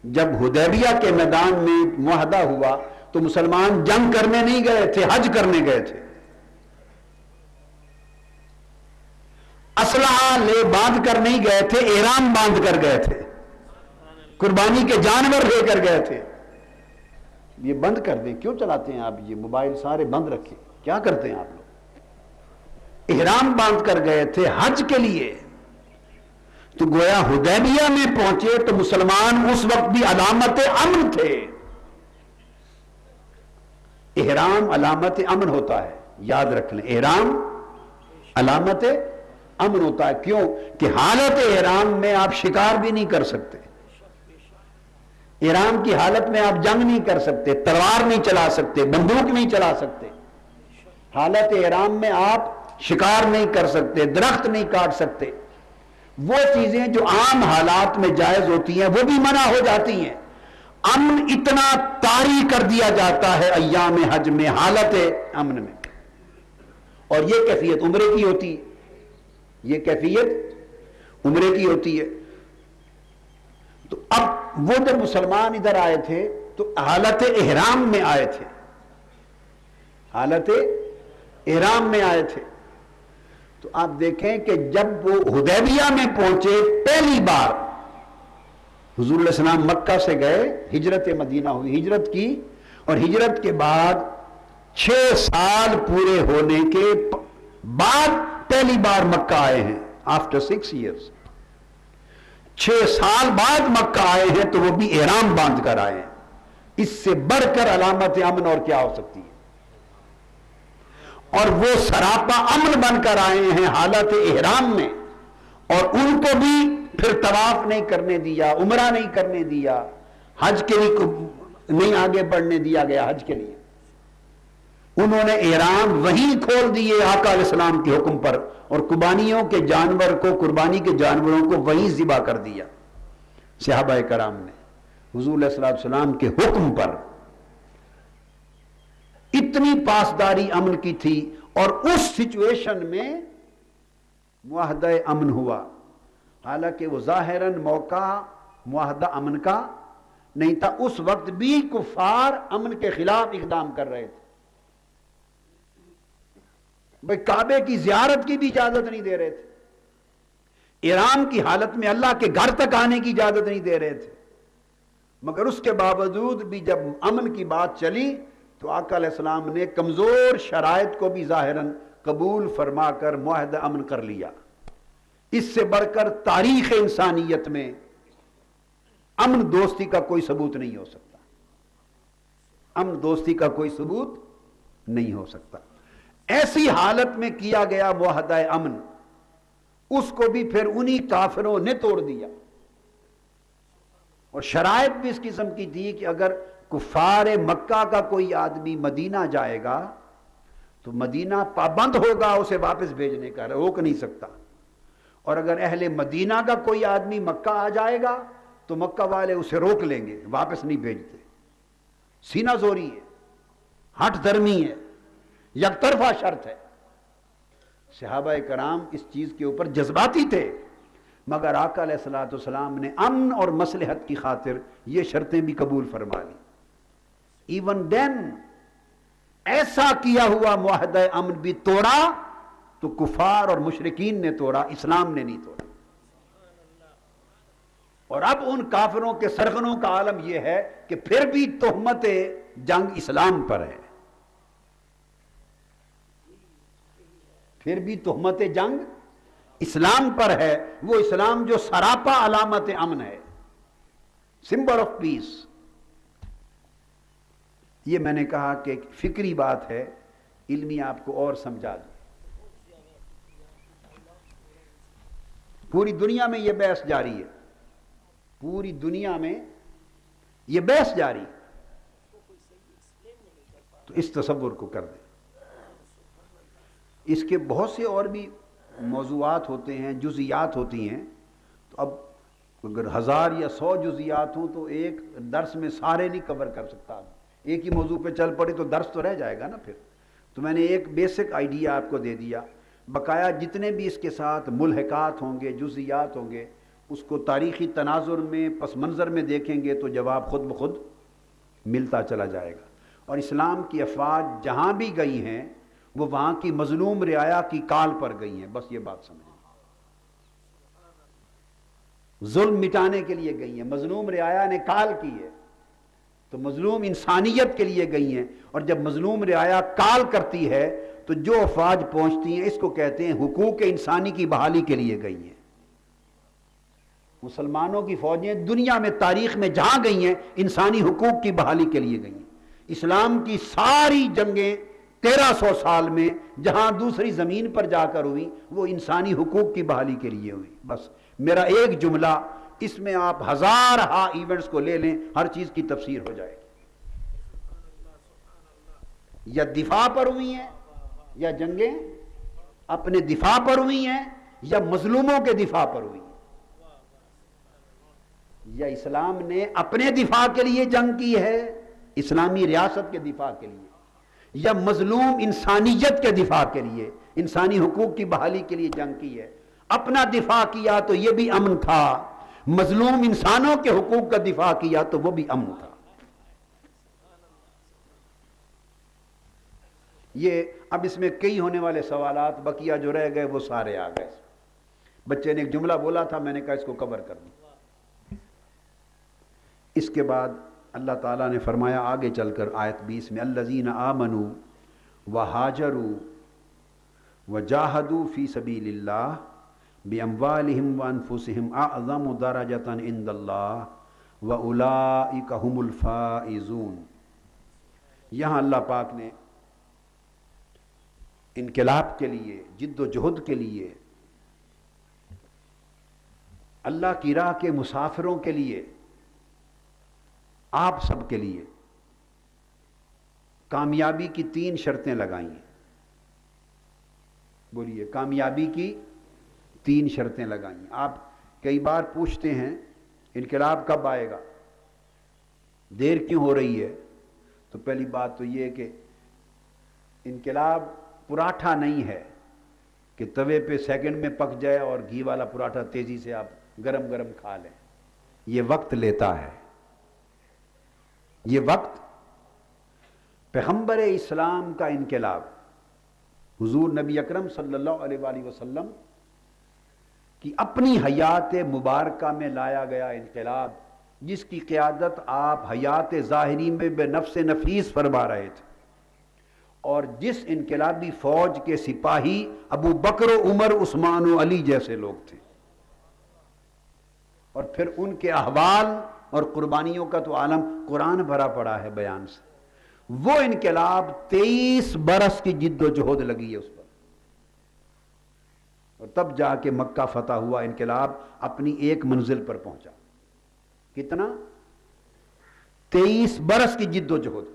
جب حدیبیہ کے میدان میں معاہدہ ہوا تو مسلمان جنگ کرنے نہیں گئے تھے، حج کرنے گئے تھے، اسلحہ لے باندھ کر نہیں گئے تھے، احرام باندھ کر گئے تھے، قربانی کے جانور لے کر گئے تھے۔ یہ بند کر دیں، کیوں چلاتے ہیں آپ یہ موبائل؟ سارے بند رکھیں، کیا کرتے ہیں آپ لوگ؟ احرام باندھ کر گئے تھے حج کے لیے، تو گویا حدیبیہ میں پہنچے تو مسلمان اس وقت بھی علامت امن تھے۔ احرام علامت امن ہوتا ہے، یاد رکھ لیں، احرام علامت امن ہوتا ہے۔ کیوں کہ حالت احرام میں آپ شکار بھی نہیں کر سکتے، احرام کی حالت میں آپ جنگ نہیں کر سکتے، تلوار نہیں چلا سکتے، بندوق نہیں چلا سکتے۔ حالت احرام میں آپ شکار نہیں کر سکتے، درخت نہیں کاٹ سکتے، وہ چیزیں جو عام حالات میں جائز ہوتی ہیں وہ بھی منع ہو جاتی ہیں۔ امن اتنا طاری کر دیا جاتا ہے ایام حج میں، حالت امن میں، اور یہ کیفیت عمرے کی ہوتی ہے، یہ کیفیت عمرے کی ہوتی ہے۔ تو اب وہ جب مسلمان ادھر آئے تھے تو حالت احرام میں آئے تھے، حالت احرام میں آئے تھے۔ تو آپ دیکھیں کہ جب وہ حدیبیہ میں پہنچے پہلی بار، حضور علیہ السلام مکہ سے گئے، ہجرت مدینہ ہوئی، ہجرت کی، اور ہجرت کے بعد 6 سال پورے ہونے کے بعد پہلی بار مکہ آئے ہیں، آفٹر 6 ایئرز، 6 سال بعد مکہ آئے ہیں، تو وہ بھی احرام باندھ کر آئے ہیں۔ اس سے بڑھ کر علامت امن اور کیا ہو سکتی ہے؟ اور وہ سراپا امن بن کر آئے ہیں حالت احرام میں، اور ان کو بھی پھر طواف نہیں کرنے دیا، عمرہ نہیں کرنے دیا، حج کے لیے نہیں آگے بڑھنے دیا گیا حج کے لیے۔ انہوں نے احرام وہیں کھول دیے آقا علیہ السلام کے حکم پر، اور قربانیوں کے جانور کو، قربانی کے جانوروں کو وہیں ذبح کر دیا صحابہ کرام نے حضور علیہ السلام کے حکم پر۔ اتنی پاسداری امن کی تھی، اور اس سچویشن میں معاہدہ امن ہوا، حالانکہ وہ ظاہراً موقع معاہدہ امن کا نہیں تھا۔ اس وقت بھی کفار امن کے خلاف اقدام کر رہے تھے، بھئی کعبے کی زیارت کی بھی اجازت نہیں دے رہے تھے، احرام کی حالت میں اللہ کے گھر تک آنے کی اجازت نہیں دے رہے تھے، مگر اس کے باوجود بھی جب امن کی بات چلی تو آقا علیہ السلام نے کمزور شرائط کو بھی ظاہراً قبول فرما کر معاہدہ امن کر لیا۔ اس سے بڑھ کر تاریخ انسانیت میں امن دوستی کا کوئی ثبوت نہیں ہو سکتا، امن دوستی کا کوئی ثبوت نہیں ہو سکتا۔ ایسی حالت میں کیا گیا معاہدہ امن، اس کو بھی پھر انہی کافروں نے توڑ دیا، اور شرائط بھی اس قسم کی تھی کہ اگر کفار مکہ کا کوئی آدمی مدینہ جائے گا تو مدینہ پابند ہوگا اسے واپس بھیجنے کا، روک نہیں سکتا، اور اگر اہل مدینہ کا کوئی آدمی مکہ آ جائے گا تو مکہ والے اسے روک لیں گے، واپس نہیں بھیجتے۔ سینہ زوری ہے، ہٹ دھرمی ہے، یک طرفہ شرط ہے۔ صحابہ کرام اس چیز کے اوپر جذباتی تھے، مگر آقا علیہ السلام نے امن اور مصلحت کی خاطر یہ شرطیں بھی قبول فرما لی۔ ایون دین ایسا کیا ہوا معاہدہ امن بھی توڑا تو کفار اور مشرکین نے توڑا، اسلام نے نہیں توڑا۔ اور اب ان کافروں کے سرغنوں کا عالم یہ ہے کہ پھر بھی تہمت جنگ اسلام پر ہے، پھر بھی تہمت جنگ اسلام پر ہے، وہ اسلام جو سراپا علامت امن ہے، سمبل آف پیس۔ یہ میں نے کہا کہ ایک فکری بات ہے، علمی آپ کو اور سمجھا دوں۔ پوری دنیا میں یہ بحث جاری ہے، پوری دنیا میں یہ بحث جاری، تو اس تصور کو کر دیں۔ اس کے بہت سے اور بھی موضوعات ہوتے ہیں، جزئیات ہوتی ہیں، تو اب اگر 1000 یا 100 جزئیات ہوں تو ایک درس میں سارے نہیں کور کر سکتا، ایک ہی موضوع پہ چل پڑے تو درس تو رہ جائے گا نا پھر۔ تو میں نے ایک بیسک آئیڈیا آپ کو دے دیا، بقایا جتنے بھی اس کے ساتھ ملحقات ہوں گے، جزئیات ہوں گے، اس کو تاریخی تناظر میں، پس منظر میں دیکھیں گے تو جواب خود بخود ملتا چلا جائے گا۔ اور اسلام کی افواج جہاں بھی گئی ہیں وہ وہاں کی مظلوم رعایا کی کال پر گئی ہیں، بس یہ بات سمجھیں، ظلم مٹانے کے لیے گئی ہیں، مظلوم رعایا نے کال کی ہے تو مظلوم انسانیت کے لیے گئی ہیں، اور جب مظلوم رعایا کال کرتی ہے تو جو افواج پہنچتی ہیں اس کو کہتے ہیں حقوق انسانی کی بحالی کے لیے گئی ہیں۔ مسلمانوں کی فوجیں دنیا میں تاریخ میں جہاں گئی ہیں انسانی حقوق کی بحالی کے لیے گئی ہیں۔ اسلام کی ساری جنگیں 1300 سال میں جہاں دوسری زمین پر جا کر ہوئی وہ انسانی حقوق کی بحالی کے لیے ہوئی۔ بس میرا ایک جملہ، اس میں آپ ہزارہا ایونٹس کو لے لیں، ہر چیز کی تفسیر ہو جائے گی۔ یا دفاع پر ہوئی ہیں یا جنگیں اپنے دفاع پر ہوئی ہیں یا مظلوموں کے دفاع پر ہوئی ہیں؟ یا اسلام نے اپنے دفاع کے لیے جنگ کی ہے، اسلامی ریاست کے دفاع کے لیے، یا مظلوم انسانیت کے دفاع کے لیے، انسانی حقوق کی بحالی کے لیے جنگ کی ہے؟ اپنا دفاع کیا تو یہ بھی امن تھا، مظلوم انسانوں کے حقوق کا دفاع کیا تو وہ بھی امن تھا۔ یہ اب اس میں کئی ہونے والے سوالات بقیہ جو رہ گئے وہ سارے آ گئے۔ بچے نے ایک جملہ بولا تھا، میں نے کہا اس کو کور کر دوں۔ اس کے بعد اللہ تعالیٰ نے فرمایا آگے چل کر آیت 20 میں، الذین آمنوا وہاجروا وجاہدوا فی سبیل اللہ باموالہم وانفسہم اعظم درجۃ عند اللہ واولئک ھم الفائزون۔ یہاں اللہ پاک نے انقلاب کے لیے، جد و جہد کے لیے، اللہ کی راہ کے مسافروں کے لیے، آپ سب کے لیے کامیابی کی 3 شرطیں لگائی ہیں۔ بولیے، کامیابی کی 3 شرطیں لگائی ہیں۔ آپ کئی بار پوچھتے ہیں انقلاب کب آئے گا، دیر کیوں ہو رہی ہے؟ تو پہلی بات تو یہ کہ انقلاب پراٹھا نہیں ہے کہ توے پہ سیکنڈ میں پک جائے اور گھی والا پراٹھا تیزی سے آپ گرم گرم کھا لیں۔ یہ وقت لیتا ہے، یہ وقت۔ پیغمبر اسلام کا انقلاب، حضور نبی اکرم صلی اللہ علیہ وآلہ وسلم کی اپنی حیات مبارکہ میں لایا گیا انقلاب، جس کی قیادت آپ حیات ظاہری میں بے نفس نفیس فرما رہے تھے، اور جس انقلابی فوج کے سپاہی ابو بکر و عمر عثمان و علی جیسے لوگ تھے، اور پھر ان کے احوال اور قربانیوں کا تو عالم قرآن بھرا پڑا ہے بیان سے۔ وہ انقلاب 23 برس کی جد و جہد لگی ہے اس پر، اور تب جا کے مکہ فتح ہوا، انقلاب اپنی ایک منزل پر پہنچا۔ کتنا؟ 23 برس کی جد و جہد،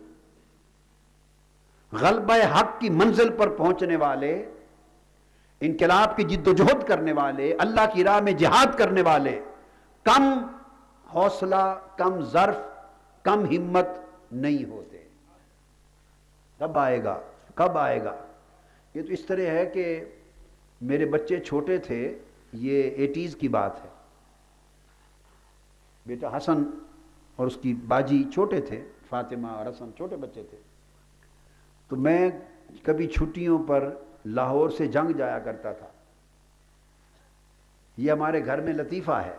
غلبہ حق کی منزل پر پہنچنے والے، انقلاب کی جد و جہد کرنے والے، اللہ کی راہ میں جہاد کرنے والے کم حوصلہ، کم ظرف، کم ہمت نہیں ہوتے۔ کب آئے گا؟ کب آئے گا؟ یہ تو اس طرح ہے کہ میرے بچے چھوٹے تھے، یہ 80s کی بات ہے، بیٹا حسن اور اس کی باجی چھوٹے تھے، فاطمہ اور حسن چھوٹے بچے تھے، تو میں کبھی چھٹیوں پر لاہور سے جنگ جایا کرتا تھا۔ یہ ہمارے گھر میں لطیفہ ہے،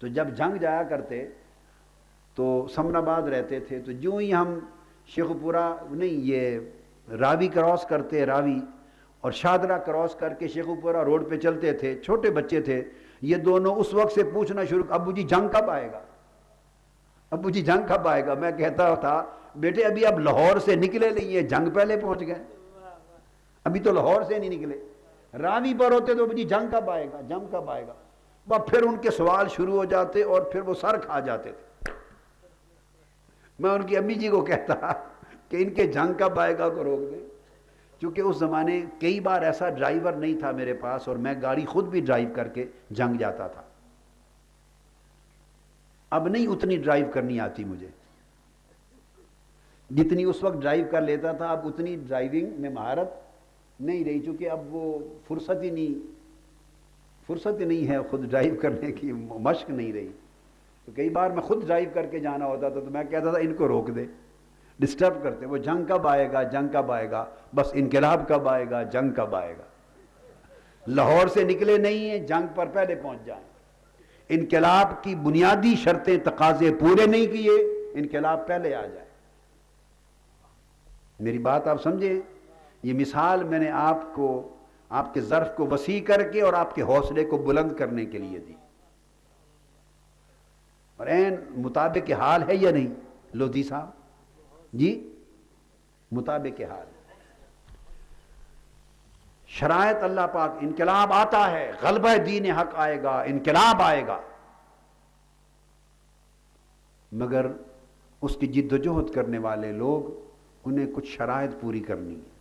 تو جب جنگ جایا کرتے تو سمن آباد رہتے تھے، تو جو ہی ہم شیخ پورہ نہیں، یہ راوی کراس کرتے، راوی اور شادرہ کراس کر کے شیخ پورہ روڈ پہ چلتے تھے، چھوٹے بچے تھے، یہ دونوں اس وقت سے پوچھنا شروع، ابو جی جنگ کب آئے گا، ابو جی جنگ کب آئے گا؟ میں کہتا تھا بیٹے ابھی اب لاہور سے نکلے نہیں ہیں، جنگ پہلے پہنچ گئے، ابھی تو لاہور سے نہیں نکلے۔ راوی پر ہوتے تو ابو جی جنگ کب آئے گا، جنگ کب آئے گا؟ پھر ان کے سوال شروع ہو جاتے اور پھر وہ سر کھا جاتے تھے۔ میں ان کی امی جی کو کہتا کہ ان کے جنگ کب آئے گا کو روک دیں، چونکہ اس زمانے کئی بار ایسا ڈرائیور نہیں تھا میرے پاس، اور میں گاڑی خود بھی ڈرائیو کر کے جنگ جاتا تھا۔ اب نہیں اتنی ڈرائیو کرنی آتی مجھے جتنی اس وقت ڈرائیو کر لیتا تھا، اب اتنی ڈرائیونگ میں مہارت نہیں رہی، چونکہ اب وہ فرصت ہی نہیں ہے خود ڈرائیو کرنے کی، مشق نہیں رہی۔ تو کئی بار میں خود ڈرائیو کر کے جانا ہوتا تھا تو میں کہتا تھا ان کو روک دے، ڈسٹرب کرتے، وہ جنگ کب آئے گا، جنگ کب آئے گا، بس انقلاب کب آئے گا، جنگ کب آئے گا۔ لاہور سے نکلے نہیں ہیں، جنگ پر پہلے پہنچ جائیں۔ انقلاب کی بنیادی شرطیں، تقاضے پورے نہیں کیے، انقلاب پہلے آ جائے۔ میری بات آپ سمجھیں؟ یہ مثال میں نے آپ کو، آپ کے ظرف کو وسیع کر کے اور آپ کے حوصلے کو بلند کرنے کے لیے دی، اور عین مطابق حال ہے یا نہیں لودھی صاحب جی؟ مطابق حال۔ شرائط اللہ پاک، انقلاب آتا ہے، غلبہ دین حق آئے گا، انقلاب آئے گا، مگر اس کی جد و جہد کرنے والے لوگ، انہیں کچھ شرائط پوری کرنی ہے۔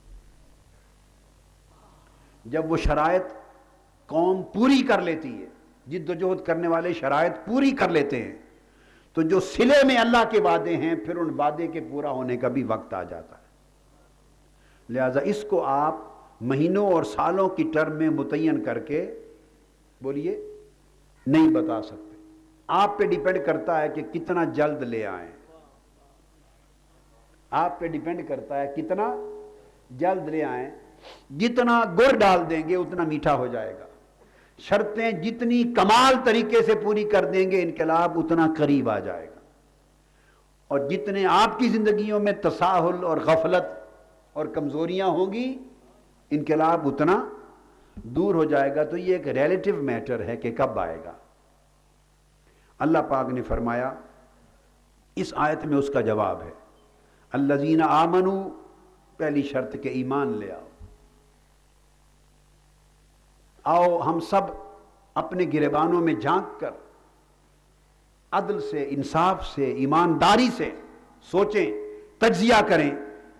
جب وہ شرائط قوم پوری کر لیتی ہے، جد و جہد کرنے والے شرائط پوری کر لیتے ہیں، تو جو صلے میں اللہ کے وعدے ہیں پھر ان وعدے کے پورا ہونے کا بھی وقت آ جاتا ہے۔ لہذا اس کو آپ مہینوں اور سالوں کی ٹرم میں متعین کر کے بولیے نہیں بتا سکتے۔ آپ پہ ڈیپینڈ کرتا ہے کہ کتنا جلد لے آئیں، آپ پہ ڈیپینڈ کرتا ہے کتنا جلد لے آئیں۔ جتنا گڑ ڈال دیں گے اتنا میٹھا ہو جائے گا، شرطیں جتنی کمال طریقے سے پوری کر دیں گے انقلاب اتنا قریب آ جائے گا، اور جتنے آپ کی زندگیوں میں تساہل اور غفلت اور کمزوریاں ہوں گی انقلاب اتنا دور ہو جائے گا۔ تو یہ ایک ریلیٹیو میٹر ہے کہ کب آئے گا۔ اللہ پاک نے فرمایا اس آیت میں اس کا جواب ہے، الذین آمنوا، پہلی شرط کہ ایمان لے آؤ۔ آؤ ہم سب اپنے گریبانوں میں جھانک کر عدل سے، انصاف سے، ایمانداری سے سوچیں، تجزیہ کریں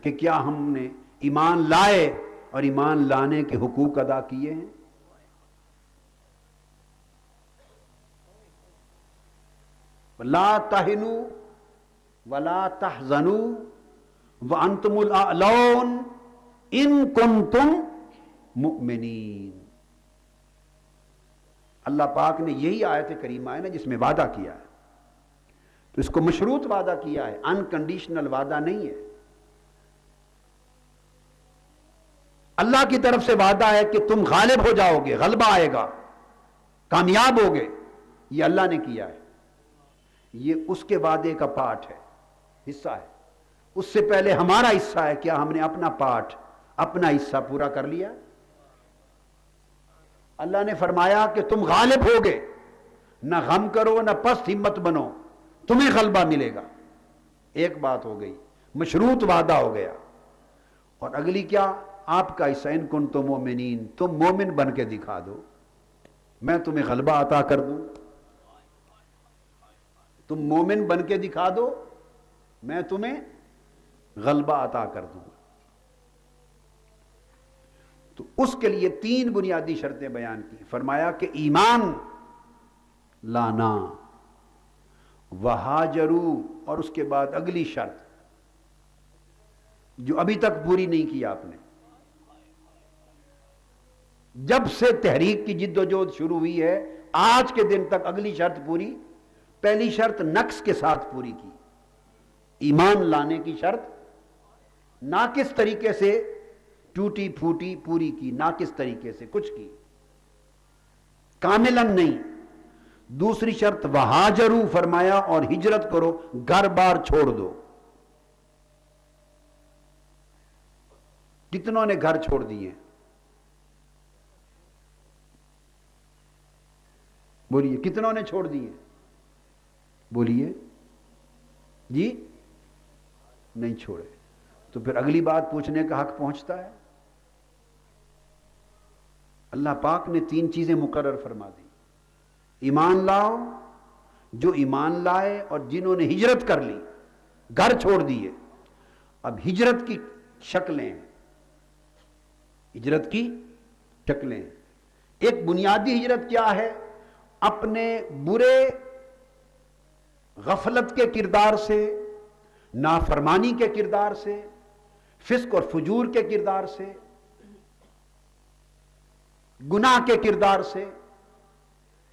کہ کیا ہم نے ایمان لائے اور ایمان لانے کے حقوق ادا کیے ہیں۔ لا تہنوا ولا تحزنوا وانتم الاعلون ان کنتم مؤمنین۔ اللہ پاک نے یہی آیت کریمہ ہے نا جس میں وعدہ کیا ہے، تو اس کو مشروط وعدہ کیا ہے، انکنڈیشنل وعدہ نہیں ہے۔ اللہ کی طرف سے وعدہ ہے کہ تم غالب ہو جاؤ گے، غلبہ آئے گا، کامیاب ہوگے، یہ اللہ نے کیا ہے، یہ اس کے وعدے کا پارٹ ہے، حصہ ہے۔ اس سے پہلے ہمارا حصہ ہے، کیا ہم نے اپنا پارٹ، اپنا حصہ پورا کر لیا؟ اللہ نے فرمایا کہ تم غالب ہوگے، نہ غم کرو نہ پست ہمت بنو، تمہیں غلبہ ملے گا۔ ایک بات ہو گئی، مشروط وعدہ ہو گیا۔ اور اگلی کیا؟ آپ کا حصہ، ان کنتم مومنین، تم مومن بن کے دکھا دو، میں تمہیں غلبہ عطا کر دوں۔ تم مومن بن کے دکھا دو، میں تمہیں غلبہ عطا کر دوں گا۔ تو اس کے لیے تین بنیادی شرطیں بیان کی، فرمایا کہ ایمان لانا، وہاجروا، اور اس کے بعد اگلی شرط جو ابھی تک پوری نہیں کی آپ نے، جب سے تحریک کی جد و جہد شروع ہوئی ہے آج کے دن تک اگلی شرط پوری، پہلی شرط نقص کے ساتھ پوری کی، ایمان لانے کی شرط ناقص طریقے سے ٹوٹی پھوٹی پوری کی، ناقص طریقے سے کچھ کی، کاملاً نہیں۔ دوسری شرط وہاجروا فرمایا، اور ہجرت کرو، گھر بار چھوڑ دو۔ کتنوں نے گھر چھوڑ دیے؟ بولیے کتنوں نے چھوڑ دیے؟ بولیے جی، نہیں چھوڑے۔ تو پھر اگلی بات پوچھنے کا حق پہنچتا ہے۔ اللہ پاک نے تین چیزیں مقرر فرما دی، ایمان لاؤ، جو ایمان لائے اور جنہوں نے ہجرت کر لی، گھر چھوڑ دیے۔ اب ہجرت کی شکلیں، ہجرت کی شکلیں، ایک بنیادی ہجرت کیا ہے؟ اپنے برے غفلت کے کردار سے، نافرمانی کے کردار سے، فسق اور فجور کے کردار سے، گناہ کے کردار سے،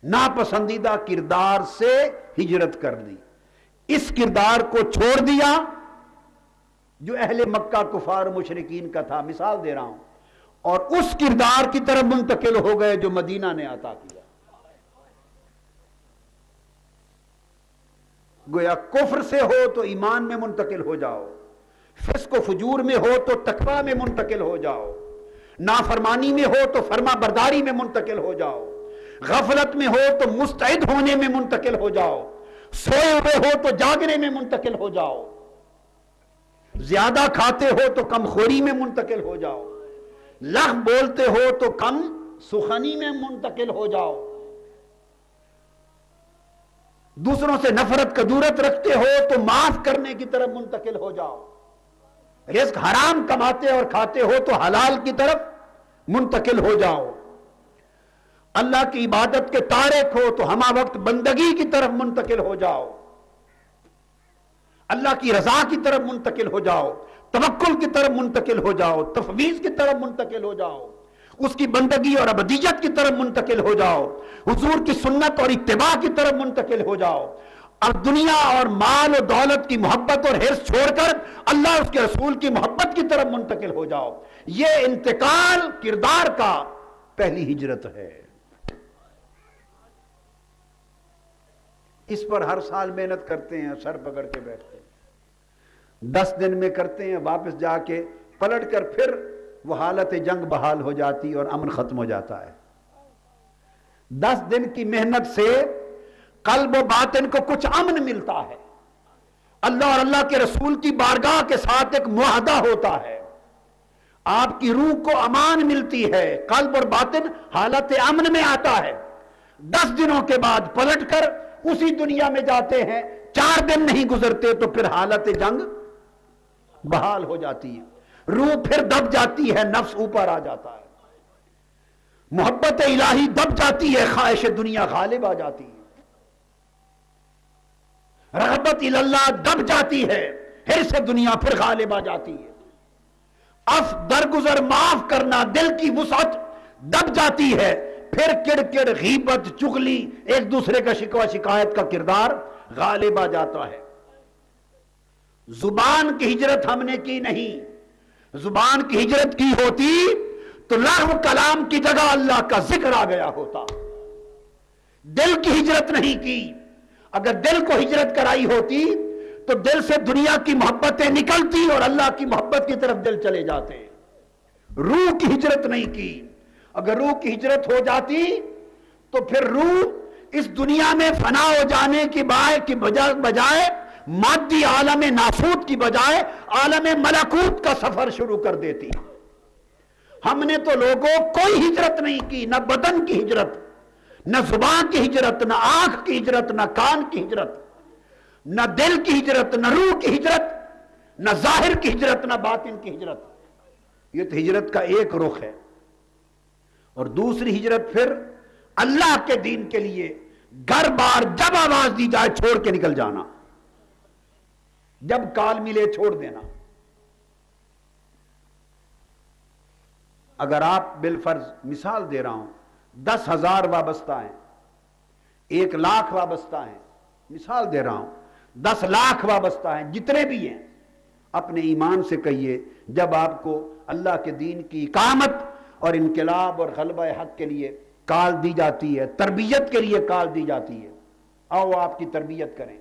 ناپسندیدہ کردار سے ہجرت کر دی۔ اس کردار کو چھوڑ دیا جو اہل مکہ کفار مشرکین کا تھا، مثال دے رہا ہوں، اور اس کردار کی طرف منتقل ہو گئے جو مدینہ نے عطا کیا۔ گویا کفر سے ہو تو ایمان میں منتقل ہو جاؤ، فسق و فجور میں ہو تو تقوی میں منتقل ہو جاؤ، نافرمانی میں ہو تو فرما برداری میں منتقل ہو جاؤ، غفلت میں ہو تو مستعد ہونے میں منتقل ہو جاؤ، سوئے ہوئے ہو تو جاگنے میں منتقل ہو جاؤ، زیادہ کھاتے ہو تو کم خوری میں منتقل ہو جاؤ، لغو بولتے ہو تو کم سخنی میں منتقل ہو جاؤ، دوسروں سے نفرت کدورت رکھتے ہو تو معاف کرنے کی طرف منتقل ہو جاؤ، رزق حرام کماتے اور کھاتے ہو تو حلال کی طرف منتقل ہو جاؤ، اللہ کی عبادت کے تارک ہو تو ہمہ وقت بندگی کی طرف منتقل ہو جاؤ، اللہ کی رضا کی طرف منتقل ہو جاؤ، توکل کی طرف منتقل ہو جاؤ، تفویض کی طرف منتقل ہو جاؤ، اس کی بندگی اور عبودیت کی طرف منتقل ہو جاؤ، حضور کی سنت اور اتباع کی طرف منتقل ہو جاؤ، اور دنیا اور مال و دولت کی محبت اور حرص چھوڑ کر اللہ اس کے رسول کی محبت کی طرف منتقل ہو جاؤ۔ یہ انتقال کردار کا پہلی ہجرت ہے۔ اس پر ہر سال محنت کرتے ہیں، سر پکڑ کے بیٹھتے ہیں، 10 دن میں کرتے ہیں، واپس جا کے پلٹ کر پھر وہ حالت جنگ بحال ہو جاتی اور امن ختم ہو جاتا ہے۔ 10 دن کی محنت سے قلب و باطن کو کچھ امن ملتا ہے، اللہ اور اللہ کے رسول کی بارگاہ کے ساتھ ایک معاہدہ ہوتا ہے، آپ کی روح کو امان ملتی ہے، قلب اور باطن حالت امن میں آتا ہے۔ 10 دنوں کے بعد پلٹ کر اسی دنیا میں جاتے ہیں، 4 دن نہیں گزرتے تو پھر حالت جنگ بحال ہو جاتی ہے، روح پھر دب جاتی ہے، نفس اوپر آ جاتا ہے، محبت الہی دب جاتی ہے، خواہش دنیا غالب آ جاتی ہے، رغبت اللہ دب جاتی ہے، حرص دنیا پھر غالب آ جاتی ہے، درگزر معاف کرنا دل کی وسعت دب جاتی ہے، پھر کڑکڑ غیبت چغلی ایک دوسرے کا شکوہ شکایت کا کردار غالب آ جاتا ہے۔ زبان کی ہجرت ہم نے کی نہیں، زبان کی ہجرت کی ہوتی تو لغو کلام کی جگہ اللہ کا ذکر آ گیا ہوتا۔ دل کی ہجرت نہیں کی، اگر دل کو ہجرت کرائی ہوتی تو دل سے دنیا کی محبتیں نکلتی اور اللہ کی محبت کی طرف دل چلے جاتے۔ روح کی ہجرت نہیں کی، اگر روح کی ہجرت ہو جاتی تو پھر روح اس دنیا میں فنا ہو جانے کی بجائے مادی عالم ناسوت کی بجائے عالم ملکوت کا سفر شروع کر دیتی۔ ہم نے تو لوگوں کوئی ہجرت نہیں کی، نہ بدن کی ہجرت، نہ زبان کی ہجرت، نہ آنکھ کی ہجرت، نہ کان کی ہجرت، نہ دل کی ہجرت، نہ روح کی ہجرت، نہ ظاہر کی ہجرت، نہ باطن کی ہجرت۔ یہ تو ہجرت کا ایک رخ ہے۔ اور دوسری ہجرت پھر اللہ کے دین کے لیے گھر بار جب آواز دی جائے چھوڑ کے نکل جانا، جب کال ملے چھوڑ دینا۔ اگر آپ بالفرض مثال دے رہا ہوں 10,000 وابستہ ہیں، 1 لاکھ وابستہ ہیں، مثال دے رہا ہوں 10 لاکھ وابستہ ہیں، جتنے بھی ہیں، اپنے ایمان سے کہیے جب آپ کو اللہ کے دین کی اقامت اور انقلاب اور غلبہ حق کے لیے کال دی جاتی ہے، تربیت کے لیے کال دی جاتی ہے، آؤ آپ کی تربیت کریں،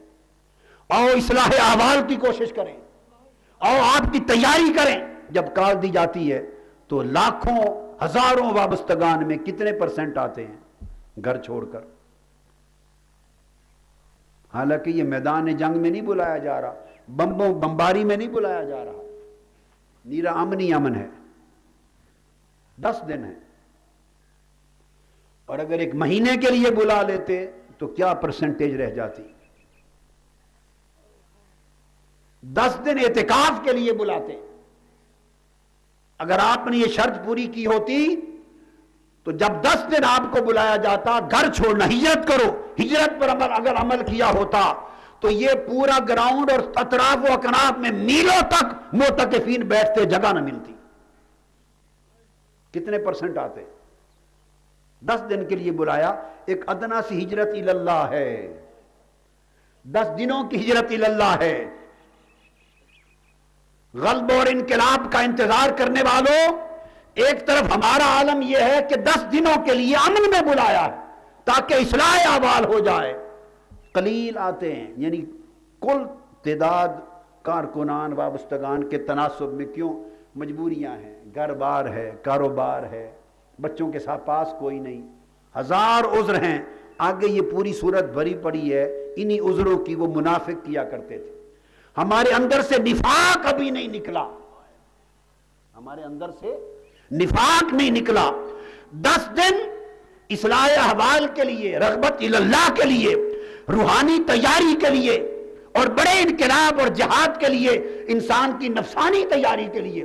آؤ اصلاح احوال کی کوشش کریں، آؤ آپ کی تیاری کریں، جب کال دی جاتی ہے تو لاکھوں ہزاروں وابستگان میں کتنے % آتے ہیں گھر چھوڑ کر؟ حالانکہ یہ میدان جنگ میں نہیں بلایا جا رہا، بمباری میں نہیں بلایا جا رہا، نیرا امن ہی امن ہے، 10 دن ہے، اور اگر 1 مہینے کے لیے بلا لیتے تو کیا % رہ جاتی؟ 10 دن اعتکاف کے لیے بلاتے، اگر آپ نے یہ شرط پوری کی ہوتی تو جب 10 دن آپ کو بلایا جاتا گھر چھوڑنا، ہجرت کرو، ہجرت پر اگر عمل کیا ہوتا تو یہ پورا گراؤنڈ اور اطراف و اکناف میں میلوں تک معتکفین بیٹھتے، جگہ نہ ملتی۔ کتنے % آتے؟ 10 دن کے لیے بلایا، ایک ادنا سی ہجرت اللہ ہے، 10 دنوں کی ہجرت اللہ ہے۔ غلبہ اور انقلاب کا انتظار کرنے والوں، ایک طرف ہمارا عالم یہ ہے کہ 10 دنوں کے لیے امن میں بلایا ہے تاکہ اصلاح احوال ہو جائے، قلیل آتے ہیں، یعنی کل تعداد کارکنان وابستگان کے تناسب میں، کیوں؟ مجبوریاں ہیں، گھر بار ہے، کاروبار ہے، بچوں کے ساتھ پاس کوئی نہیں، 1000 عذر ہیں، آگے یہ پوری صورت بھری پڑی ہے، انہی عذروں کی وہ منافق کیا کرتے تھے۔ ہمارے اندر سے نفاق ابھی نہیں نکلا، ہمارے اندر سے نفاق نہیں نکلا۔ 10 دن اصلاح احوال کے لیے، رغبت اللہ کے لیے، روحانی تیاری کے لیے، اور بڑے انقلاب اور جہاد کے لیے، انسان کی نفسانی تیاری کے لیے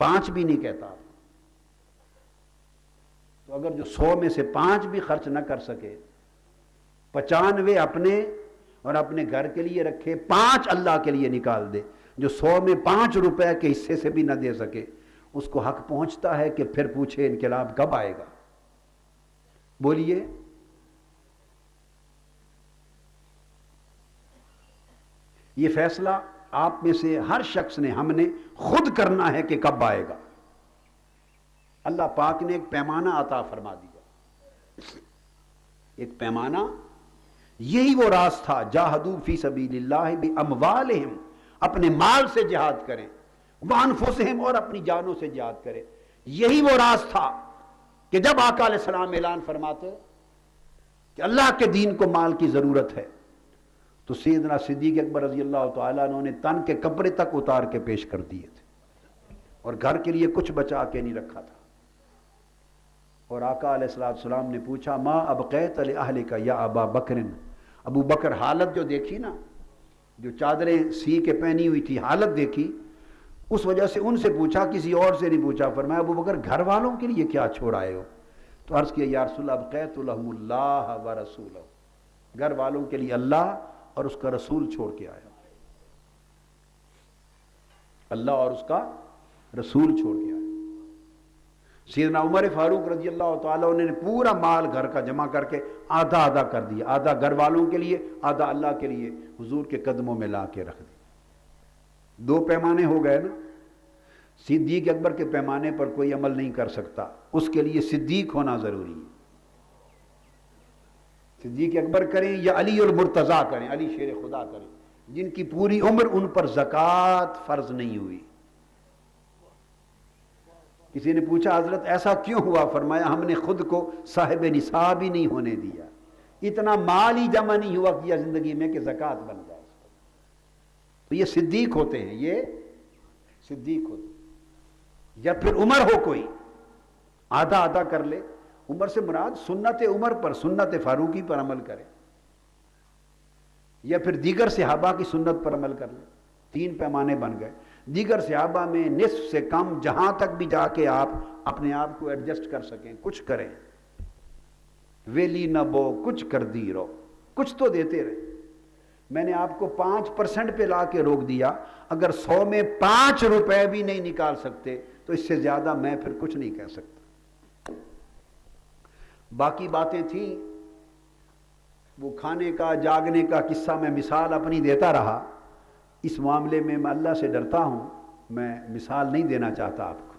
5 بھی نہیں کہتا. تو اگر جو 100 میں سے 5 بھی خرچ نہ کر سکے، 95 اپنے اور اپنے گھر کے لیے رکھے، 5 اللہ کے لیے نکال دے، جو 100 میں 5 روپے کے حصے سے بھی نہ دے سکے، اس کو حق پہنچتا ہے کہ پھر پوچھے انقلاب کب آئے گا؟ بولیے. یہ فیصلہ آپ میں سے ہر شخص نے، ہم نے خود کرنا ہے کہ کب آئے گا. اللہ پاک نے ایک پیمانہ عطا فرما دیا، ایک پیمانہ. یہی وہ راز تھا، جاہدوا فی سبیل اللہ باموالہم، اپنے مال سے جہاد کریں، وانفسہم، اور اپنی جانوں سے جہاد کریں. یہی وہ راز تھا کہ جب آقا علیہ السلام اعلان فرماتے کہ اللہ کے دین کو مال کی ضرورت ہے، تو سیدنا صدیق اکبر رضی اللہ تعالیٰ عنہ نے تن کے کپڑے تک اتار کے پیش کر دیے تھے، اور گھر کے لیے کچھ بچا کے نہیں رکھا تھا. اور آقا علیہ السلام نے پوچھا، ما ابقیت لأہلک یا ابا بکر، ابو بکر حالت جو دیکھی نا، جو چادریں سی کے پہنی ہوئی تھی، حالت دیکھی، اس وجہ سے ان سے پوچھا، کسی اور سے نہیں پوچھا. فرمایا ابو بکر گھر والوں کے لیے کیا چھوڑ آئے ہو؟ تو عرض کیا یا رسول اللہ ابقیت لہم اللہ ورسولہ، گھر والوں کے لیے اللہ اور اس کا رسول چھوڑ کے آیا، اللہ اور اس کا رسول چھوڑ کے آیا. سیدنا عمر فاروق رضی اللہ تعالیٰ عنہ نے پورا مال گھر کا جمع کر کے آدھا آدھا کر دیا، آدھا گھر والوں کے لیے، آدھا اللہ کے لیے، حضور کے قدموں میں لا کے رکھ دیا. 2 پیمانے ہو گئے نا. صدیق اکبر کے پیمانے پر کوئی عمل نہیں کر سکتا، اس کے لیے صدیق ہونا ضروری ہے. صدیق اکبر کریں یا علی المرتضیٰ کریں، علی شیر خدا کریں، جن کی پوری عمر ان پر زکوٰۃ فرض نہیں ہوئی. کسی نے پوچھا حضرت ایسا کیوں ہوا؟ فرمایا ہم نے خود کو صاحب نصاب ہی نہیں ہونے دیا، اتنا مال ہی جمع نہیں ہوا کیا زندگی میں کہ زکوٰۃ بن جائے. تو یہ صدیق ہوتے ہیں، یہ صدیق ہوتے ہیں. یا پھر عمر ہو کوئی، آدھا آدھا کر لے. عمر سے مراد سنت عمر پر، سنت فاروقی پر عمل کرے، یا پھر دیگر صحابہ کی سنت پر عمل کر لے. 3 پیمانے بن گئے. دیگر صحابہ میں نصف سے کم، جہاں تک بھی جا کے آپ اپنے آپ کو ایڈجسٹ کر سکیں، کچھ کریں. ویلی نہ بو کچھ کر دی رو، کچھ تو دیتے رہے. میں نے آپ کو 5% پہ لا کے روک دیا. اگر 100 میں 5 روپے بھی نہیں نکال سکتے تو اس سے زیادہ میں پھر کچھ نہیں کہہ سکتا. باقی باتیں تھیں، وہ کھانے کا جاگنے کا قصہ میں مثال اپنی دیتا رہا. اس معاملے میں میں اللہ سے ڈرتا ہوں، میں مثال نہیں دینا چاہتا آپ کو.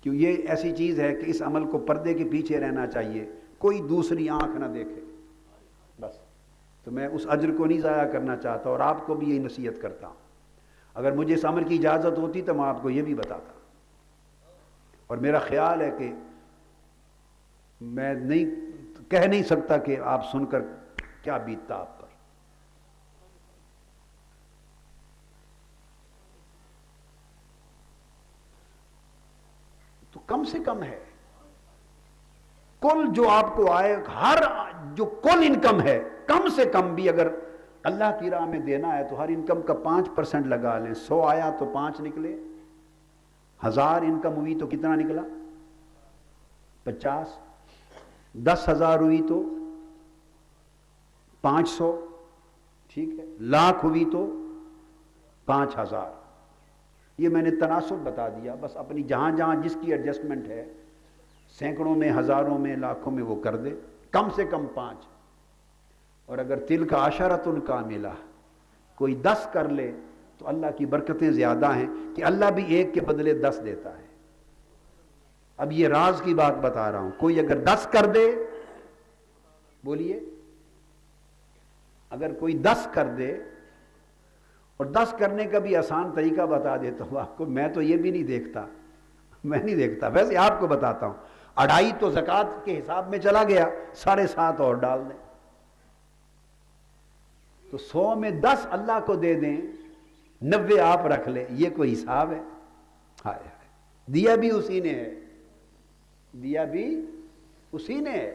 کیوں یہ ایسی چیز ہے کہ اس عمل کو پردے کے پیچھے رہنا چاہیے، کوئی دوسری آنکھ نہ دیکھے بس. تو میں اس اجر کو نہیں ضائع کرنا چاہتا، اور آپ کو بھی یہی نصیحت کرتا ہوں. اگر مجھے اس عمل کی اجازت ہوتی تو میں آپ کو یہ بھی بتاتا. اور میرا خیال ہے کہ میں کہہ نہیں سکتا کہ آپ سن کر کیا بیتتا آپ پر. تو کم سے کم ہے کل جو آپ کو آئے، ہر جو کل انکم ہے، کم سے کم بھی اگر اللہ کی راہ میں دینا ہے تو ہر انکم کا 5% لگا لیں. 100 آیا تو 5 نکلے، 1000 انکم ہوئی تو کتنا نکلا؟ 50. 10,000 ہوئی تو 500، ٹھیک ہے. لاکھ ہوئی تو 5,000. یہ میں نے تناسب بتا دیا، بس اپنی جہاں جہاں جس کی ایڈجسٹمنٹ ہے، سینکڑوں میں، ہزاروں میں، لاکھوں میں وہ کر دے. کم سے کم 5. اور اگر تل کا عشرۃ کاملہ کوئی 10 کر لے تو اللہ کی برکتیں زیادہ ہیں کہ اللہ بھی 1 کے بدلے 10 دیتا ہے. اب یہ راز کی بات بتا رہا ہوں. کوئی اگر 10 کر دے، بولیے، اگر کوئی 10 کر دے، اور 10 کرنے کا بھی آسان طریقہ بتا دیتا ہوں آپ کو. میں تو یہ بھی نہیں دیکھتا، میں نہیں دیکھتا، ویسے آپ کو بتاتا ہوں. 2.5 تو زکوٰۃ کے حساب میں چلا گیا، 7.5 اور ڈال دیں تو 100 میں 10 اللہ کو دے دیں، 90 آپ رکھ لیں. یہ کوئی حساب ہے؟ ہائے ہائے، دیا بھی اسی نے ہے، دیا بھی اسی نے ہے.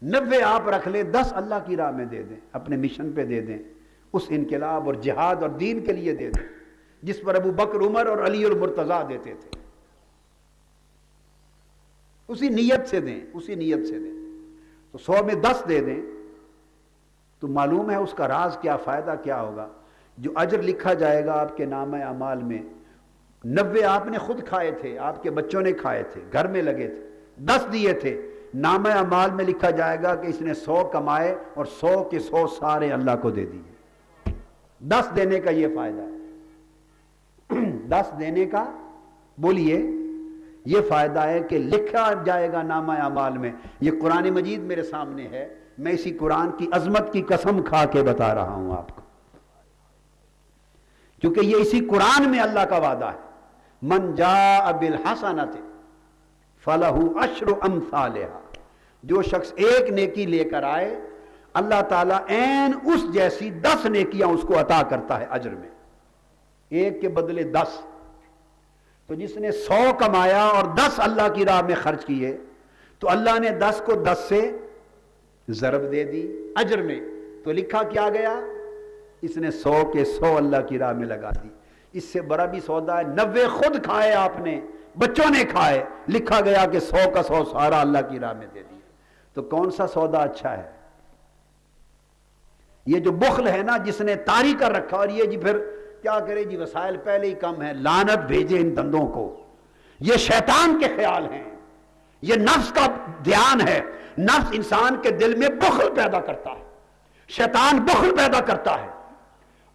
90 آپ رکھ لیں، 10 اللہ کی راہ میں دے دیں، اپنے مشن پہ دے دیں. اس انقلاب اور جہاد اور دین کے لیے دے دیں جس پر ابو بکر، عمر اور علی اور مرتضیٰ دیتے تھے. اسی نیت سے دیں، اسی نیت سے دیں. تو 100 میں 10 دے دیں تو معلوم ہے اس کا راز کیا، فائدہ کیا ہوگا. جو اجر لکھا جائے گا آپ کے نامہ اعمال میں، 90 آپ نے خود کھائے تھے، آپ کے بچوں نے کھائے تھے، گھر میں لگے تھے، 10 دیے تھے، نامہ اعمال میں لکھا جائے گا کہ اس نے 100 کمائے اور 100 کے 100 سارے اللہ کو دے دیے. 10 دینے کا یہ فائدہ ہے. 10 دینے کا بولیے یہ فائدہ ہے کہ لکھا جائے گا نامہ اعمال میں. یہ قرآن مجید میرے سامنے ہے، میں اسی قرآن کی عظمت کی قسم کھا کے بتا رہا ہوں آپ کو، کیونکہ یہ اسی قرآن میں اللہ کا وعدہ ہے. من جاء بالحسنۃ فلہ عشر امثالھا، جو شخص ایک نیکی لے کر آئے اللہ تعالیٰ عین اس جیسی 10 نیکیاں اس کو عطا کرتا ہے اجر میں، ایک کے بدلے 10. تو جس نے 100 کمایا اور 10 اللہ کی راہ میں خرچ کیے تو اللہ نے 10 کو 10 سے ضرب دے دی اجر میں. تو لکھا کیا گیا، اس نے 100 کے 100 اللہ کی راہ میں لگا دی. اس سے بڑا بھی سودا ہے. 90 خود کھائے آپ نے، بچوں نے کھائے، لکھا گیا کہ 100 کا 100 سارا اللہ کی راہ میں دے دیا. تو کون سا سودا اچھا ہے؟ یہ جو بخل ہے نا، جس نے طاری کر رکھا، اور یہ جی پھر کیا کرے جی، وسائل پہلے ہی کم ہے، لعنت بھیجے ان دندوں کو. یہ شیطان کے خیال ہیں، یہ نفس کا دھیان ہے. نفس انسان کے دل میں بخل پیدا کرتا ہے، شیطان بخل پیدا کرتا ہے.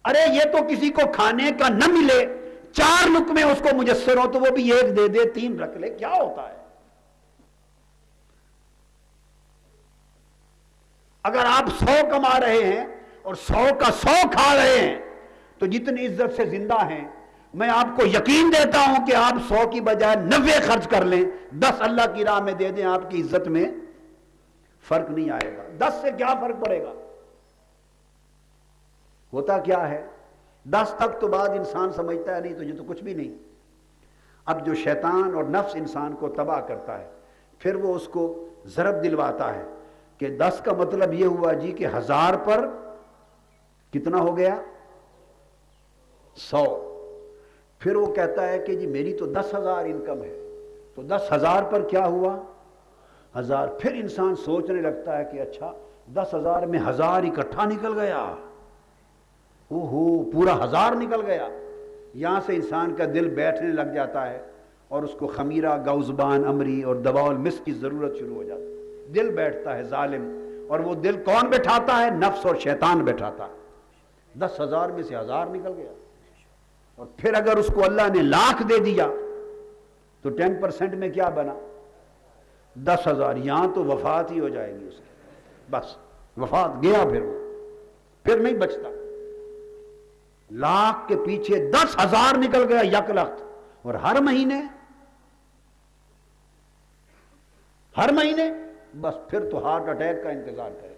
ارے یہ تو کسی کو کھانے کا نہ ملے، 4 لقمے اس کو میسر ہو تو وہ بھی 1 دے دے، 3 رکھ لے، کیا ہوتا ہے؟ اگر آپ 100 کما رہے ہیں اور 100 کا 100 کھا رہے ہیں تو جتنی عزت سے زندہ ہیں، میں آپ کو یقین دیتا ہوں کہ آپ 100 کی بجائے 90 خرچ کر لیں، 10 اللہ کی راہ میں دے دیں، آپ کی عزت میں فرق نہیں آئے گا. 10 سے کیا فرق پڑے گا؟ ہوتا کیا ہے، 10 تک تو بعد انسان سمجھتا ہے نہیں تو یہ تو کچھ بھی نہیں. اب جو شیطان اور نفس انسان کو تباہ کرتا ہے، پھر وہ اس کو ضرب دلواتا ہے کہ 10 کا مطلب یہ ہوا جی کہ 1000 پر کتنا ہو گیا؟ 100. پھر وہ کہتا ہے کہ جی میری تو 10,000 انکم ہے، تو 10,000 پر کیا ہوا؟ 1000. پھر انسان سوچنے لگتا ہے کہ اچھا 10,000 میں 1000 اکٹھا نکل گیا، پورا 1000 نکل گیا. یہاں سے انسان کا دل بیٹھنے لگ جاتا ہے اور اس کو خمیرہ، گوزبان، امری اور دوا المس کی ضرورت شروع ہو جاتی ہے. دل بیٹھتا ہے ظالم، اور وہ دل کون بیٹھاتا ہے؟ نفس اور شیطان بیٹھاتا ہے. 10,000 میں سے 1000 نکل گیا. اور پھر اگر اس کو اللہ نے 1,00,000 دے دیا تو 10% میں کیا بنا؟ 10,000. یہاں تو وفات ہی ہو جائے گی اس کی، بس وفات گیا. پھر وہ پھر نہیں بچتا. 1,00,000 کے پیچھے 10,000 نکل گیا، 1,00,000. اور ہر مہینے بس پھر تو ہارٹ اٹیک کا انتظار کرے.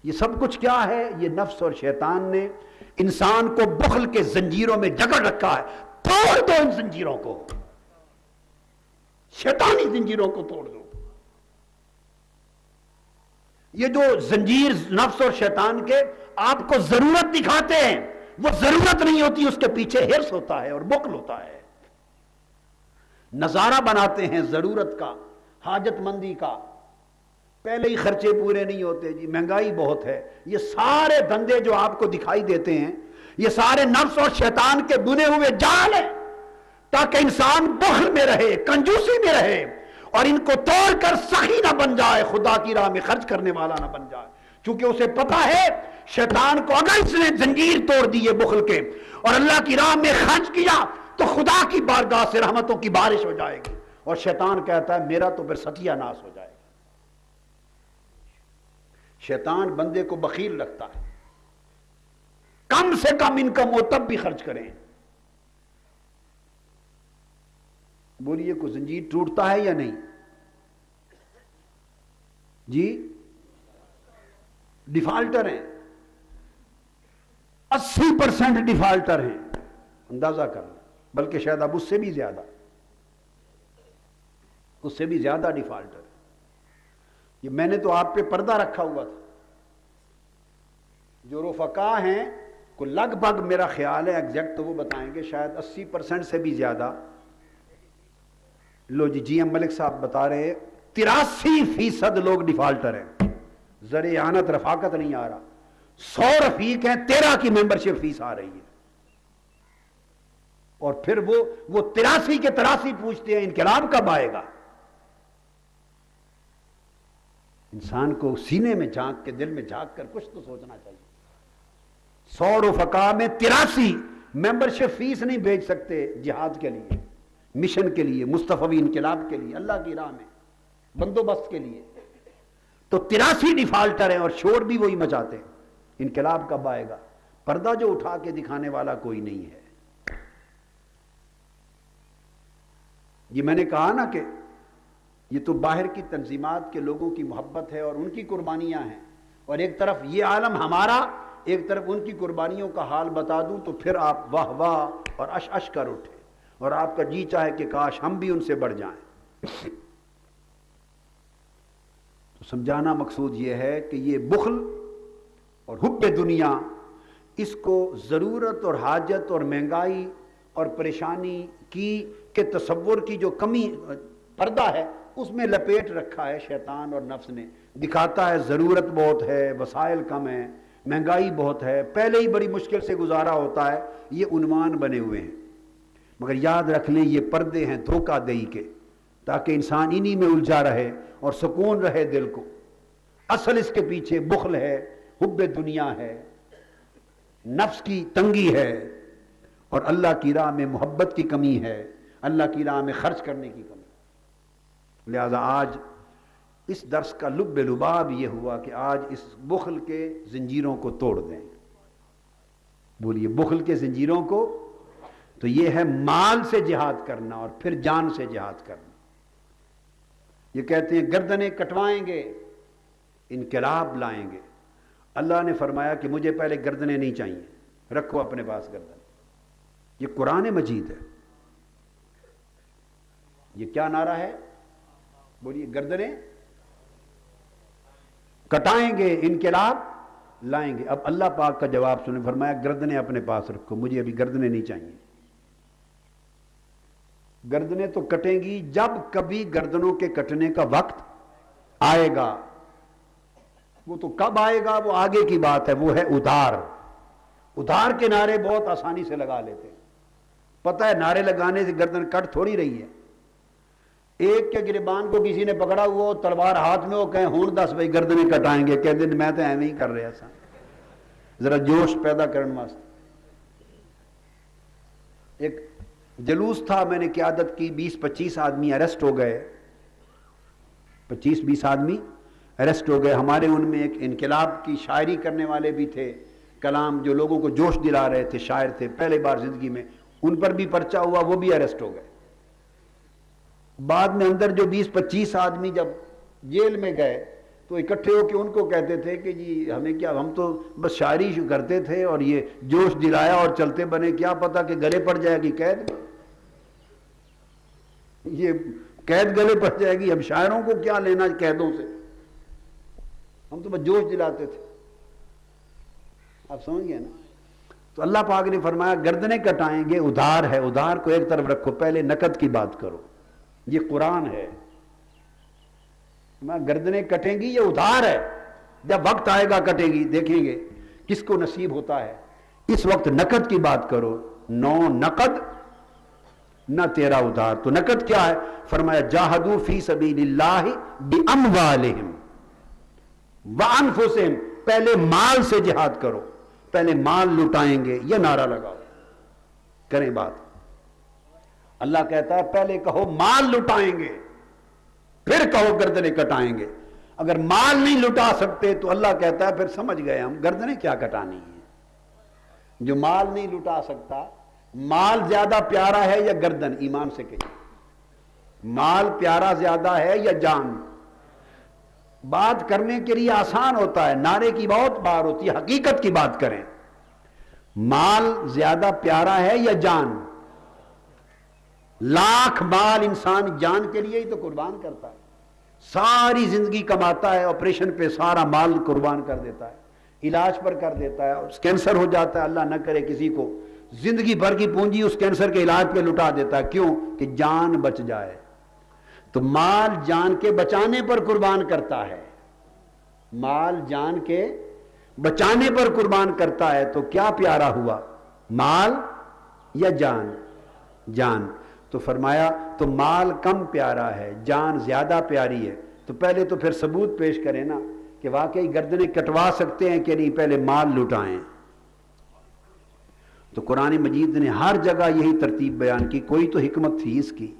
یہ سب کچھ کیا ہے؟ یہ نفس اور شیطان نے انسان کو بخل کے زنجیروں میں جکڑ رکھا ہے. توڑ دو ان زنجیروں کو، شیطانی زنجیروں کو توڑ دو. یہ جو زنجیر نفس اور شیطان کے آپ کو ضرورت دکھاتے ہیں، وہ ضرورت نہیں ہوتی، اس کے پیچھے ہرس ہوتا ہے اور بخل ہوتا ہے. نظارہ بناتے ہیں ضرورت کا، حاجت مندی کا، پہلے ہی خرچے پورے نہیں ہوتے جی، مہنگائی بہت ہے. یہ سارے دھندے جو آپ کو دکھائی دیتے ہیں، یہ سارے نفس اور شیطان کے بنے ہوئے جال ہیں تاکہ انسان بخل میں رہے، کنجوسی میں رہے، اور ان کو توڑ کر سخی نہ بن جائے، خدا کی راہ میں خرچ کرنے والا نہ بن جائے. چونکہ اسے پتا ہے شیطان کو اگر اس نے زنجیر توڑ دی ہے بخل کے اور اللہ کی راہ میں خرچ کیا تو خدا کی بارگاہ سے رحمتوں کی بارش ہو جائے گی. اور شیطان کہتا ہے میرا تو پھر ستیہ ناس ہو جائے گا. شیطان بندے کو بخیل رکھتا ہے، کم سے کم انکم ہو تب بھی خرچ کریں. بولیے کو زنجیر ٹوٹتا ہے یا نہیں؟ جی ڈیفالٹر ہیں، 80% ڈیفالٹر ہیں، اندازہ کرنا، بلکہ شاید اب اس سے بھی زیادہ ڈیفالٹر. یہ میں نے تو آپ پہ پردہ رکھا ہوا تھا، جو رفقا ہیں کو لگ بھگ میرا خیال ہے ایگزیکٹ تو وہ بتائیں گے شاید 80% سے بھی زیادہ. لو جی ایم ملک صاحب بتا رہے 83% لوگ ڈیفالٹر ہیں. زر اعانت رفاقت نہیں آ رہا. 100 رفیق ہیں 13 کی ممبرشپ فیس آ رہی ہے. اور پھر وہ 83 کے 83 پوچھتے ہیں انقلاب کب آئے گا. انسان کو سینے میں جھانک کے دل میں جھانک کر کچھ تو سوچنا چاہیے. 100 رفقا میں 83 ممبرشپ فیس نہیں بھیج سکتے جہاد کے لیے, مشن کے لیے, مصطفی انقلاب کے لیے, اللہ کی راہ میں بندوبست کے لیے. تو 83 ڈیفالٹر ہیں اور شور بھی وہی مچاتے ہیں. انقلاب کب آئے گا. پردہ جو اٹھا کے دکھانے والا کوئی نہیں ہے. یہ میں نے کہا نا کہ یہ تو باہر کی تنظیمات کے لوگوں کی محبت ہے اور ان کی قربانیاں ہیں, اور ایک طرف یہ عالم ہمارا, ایک طرف ان کی قربانیوں کا حال بتا دوں تو پھر آپ واہ واہ اور اش اش کر اٹھے اور آپ کا جی چاہے کہ کاش ہم بھی ان سے بڑھ جائیں. تو سمجھانا مقصود یہ ہے کہ یہ بخل اور حب دنیا, اس کو ضرورت اور حاجت اور مہنگائی اور پریشانی کی کہ تصور کی جو کمی پردہ ہے اس میں لپیٹ رکھا ہے شیطان اور نفس نے. دکھاتا ہے ضرورت بہت ہے, وسائل کم ہیں, مہنگائی بہت ہے, پہلے ہی بڑی مشکل سے گزارا ہوتا ہے. یہ عنوان بنے ہوئے ہیں, مگر یاد رکھ لیں یہ پردے ہیں دھوکہ دہی کے, تاکہ انسان انہی میں الجھا رہے اور سکون رہے دل کو. اصل اس کے پیچھے بخل ہے, حب دنیا ہے, نفس کی تنگی ہے, اور اللہ کی راہ میں محبت کی کمی ہے, اللہ کی راہ میں خرچ کرنے کی کمی. لہذا آج اس درس کا لب لباب یہ ہوا کہ آج اس بخل کے زنجیروں کو توڑ دیں. بولیے بخل کے زنجیروں کو. تو یہ ہے مال سے جہاد کرنا اور پھر جان سے جہاد کرنا. یہ کہتے ہیں گردنیں کٹوائیں گے انقلاب لائیں گے. اللہ نے فرمایا کہ مجھے پہلے گردنیں نہیں چاہیے, رکھو اپنے پاس گردن. یہ قرآن مجید ہے. یہ کیا نعرہ ہے بولیے. گردنیں کٹائیں گے انقلاب لائیں گے. اب اللہ پاک کا جواب سنیں, فرمایا گردنیں اپنے پاس رکھو, مجھے ابھی گردنیں نہیں چاہیے. گردنیں تو کٹیں گی جب کبھی گردنوں کے کٹنے کا وقت آئے گا. وہ تو کب آئے گا وہ آگے کی بات ہے, وہ ہے ادھار. ادھار کے نعرے بہت آسانی سے لگا لیتے ہیں. پتہ ہے نعرے لگانے سے گردن کٹ تھوڑی رہی ہے. ایک کے گریبان کو کسی نے پکڑا ہوا تلوار ہاتھ میں, وہ کہیں ہون دس بھائی گردنیں کٹائیں گے, کہتے ہیں میں تو ایویں ہی کر رہا تھا, ذرا جوش پیدا کرنے واسطے. ایک جلوس تھا, میں نے قیادت کی, 20-25 آدمی اریسٹ ہو گئے, 25-20 آدمی اریسٹ ہو گئے. ہمارے ان میں ایک انقلاب کی شاعری کرنے والے بھی تھے, کلام جو لوگوں کو جوش دلا رہے تھے, شاعر تھے, پہلے بار زندگی میں, ان پر بھی پرچہ ہوا, وہ بھی اریسٹ ہو گئے. بعد میں اندر جو 20-25 آدمی جب جیل میں گئے تو اکٹھے ہو کے ان کو کہتے تھے کہ جی ہمیں کیا, ہم تو بس شاعری کرتے تھے اور یہ جوش دلایا اور چلتے بنے, کیا پتا کہ گلے پڑ جائے گی قید, یہ قید گلے پڑ جائے گی, ہم شاعروں کو کیا لینا قیدوں سے, ہم تو بس جوش دلاتے تھے. آپ سمجھ گئے نا. تو اللہ پاک نے فرمایا گردنیں کٹائیں گے, ادھار ہے, ادھار کو ایک طرف رکھو, پہلے نقد کی بات کرو. یہ قرآن ہے. گردنیں کٹیں گی, یہ ادھار ہے, جب وقت آئے گا کٹے گی, دیکھیں گے کس کو نصیب ہوتا ہے. اس وقت نقد کی بات کرو, نو نقد نہ تیرا ادھار. تو نقد کیا ہے؟ فرمایا جاہدوا فی سبیل اللہ باموالہم وانفسہم. پہلے مال سے جہاد کرو, پہلے مال لٹائیں گے, یہ نعرہ لگاؤ, کریں بات. اللہ کہتا ہے پہلے کہو مال لٹائیں گے, پھر کہو گردنیں کٹائیں گے. اگر مال نہیں لٹا سکتے تو اللہ کہتا ہے پھر سمجھ گئے ہم گردنیں کیا کٹانی ہیں. جو مال نہیں لٹا سکتا, مال زیادہ پیارا ہے یا گردن؟ ایمان سے کہیے, مال پیارا زیادہ ہے یا جان؟ بات کرنے کے لیے آسان ہوتا ہے, نعرے کی بہت بار ہوتی ہے, حقیقت کی بات کریں. مال زیادہ پیارا ہے یا جان؟ لاکھ مال انسان جان کے لیے ہی تو قربان کرتا ہے, ساری زندگی کماتا ہے, آپریشن پہ سارا مال قربان کر دیتا ہے. علاج پر کر دیتا ہے، اس کینسر ہو جاتا ہے، اللہ نہ کرے کسی کو، زندگی بھر کی پونجی اس کینسر کے علاج پہ لٹا دیتا ہے، کیوں؟ کہ جان بچ جائے۔ تو مال جان کے بچانے پر قربان کرتا ہے، مال جان کے بچانے پر قربان کرتا ہے، تو کیا پیارا ہوا، مال یا جان؟ جان۔ تو فرمایا تو مال کم پیارا ہے، جان زیادہ پیاری ہے، تو پہلے تو پھر ثبوت پیش کریں نا کہ واقعی گردنیں کٹوا سکتے ہیں کہ نہیں، پہلے مال لٹائیں۔ تو قرآن مجید نے ہر جگہ یہی ترتیب بیان کی، کوئی تو حکمت تھی اس کی،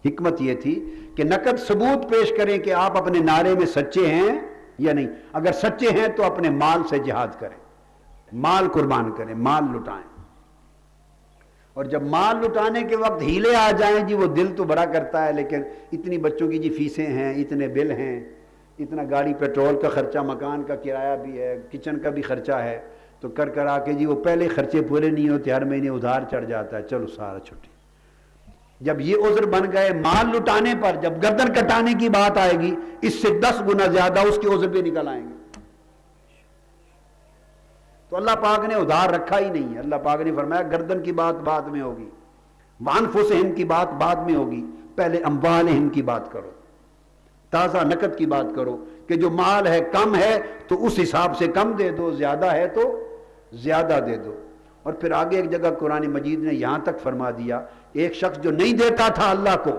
حکمت یہ تھی کہ نقد ثبوت پیش کریں کہ آپ اپنے نعرے میں سچے ہیں یا نہیں، اگر سچے ہیں تو اپنے مال سے جہاد کریں، مال قربان کریں، مال لٹائیں۔ اور جب مال لٹانے کے وقت ہیلے آ جائیں جی، وہ دل تو بڑا کرتا ہے، لیکن اتنی بچوں کی جی فیسیں ہیں، اتنے بل ہیں، اتنا گاڑی پیٹرول کا خرچہ، مکان کا کرایہ بھی ہے، کچن کا بھی خرچہ ہے، تو کر آ کے جی وہ پہلے خرچے پورے نہیں ہوتے، ہر مہینے ادھار چڑھ جاتا ہے، چلو سارا چھٹی۔ جب یہ عذر بن گئے مال لٹانے پر، جب گردن کٹانے کی بات آئے گی، اس سے 10 گنا زیادہ اس کے عذر پہ نکل آئیں گے۔ تو اللہ پاک نے ادھار رکھا ہی نہیں ہے، اللہ پاک نے فرمایا گردن کی بات بعد میں ہوگی، وانفسہم کی بات بعد میں ہوگی، پہلے اموالہم کی بات کرو، تازہ نقد کی بات کرو کہ جو مال ہے کم ہے تو اس حساب سے کم دے دو، زیادہ ہے تو زیادہ دے دو۔ اور پھر آگے ایک جگہ قرآن مجید نے یہاں تک فرما دیا، ایک شخص جو نہیں دیتا تھا اللہ کو،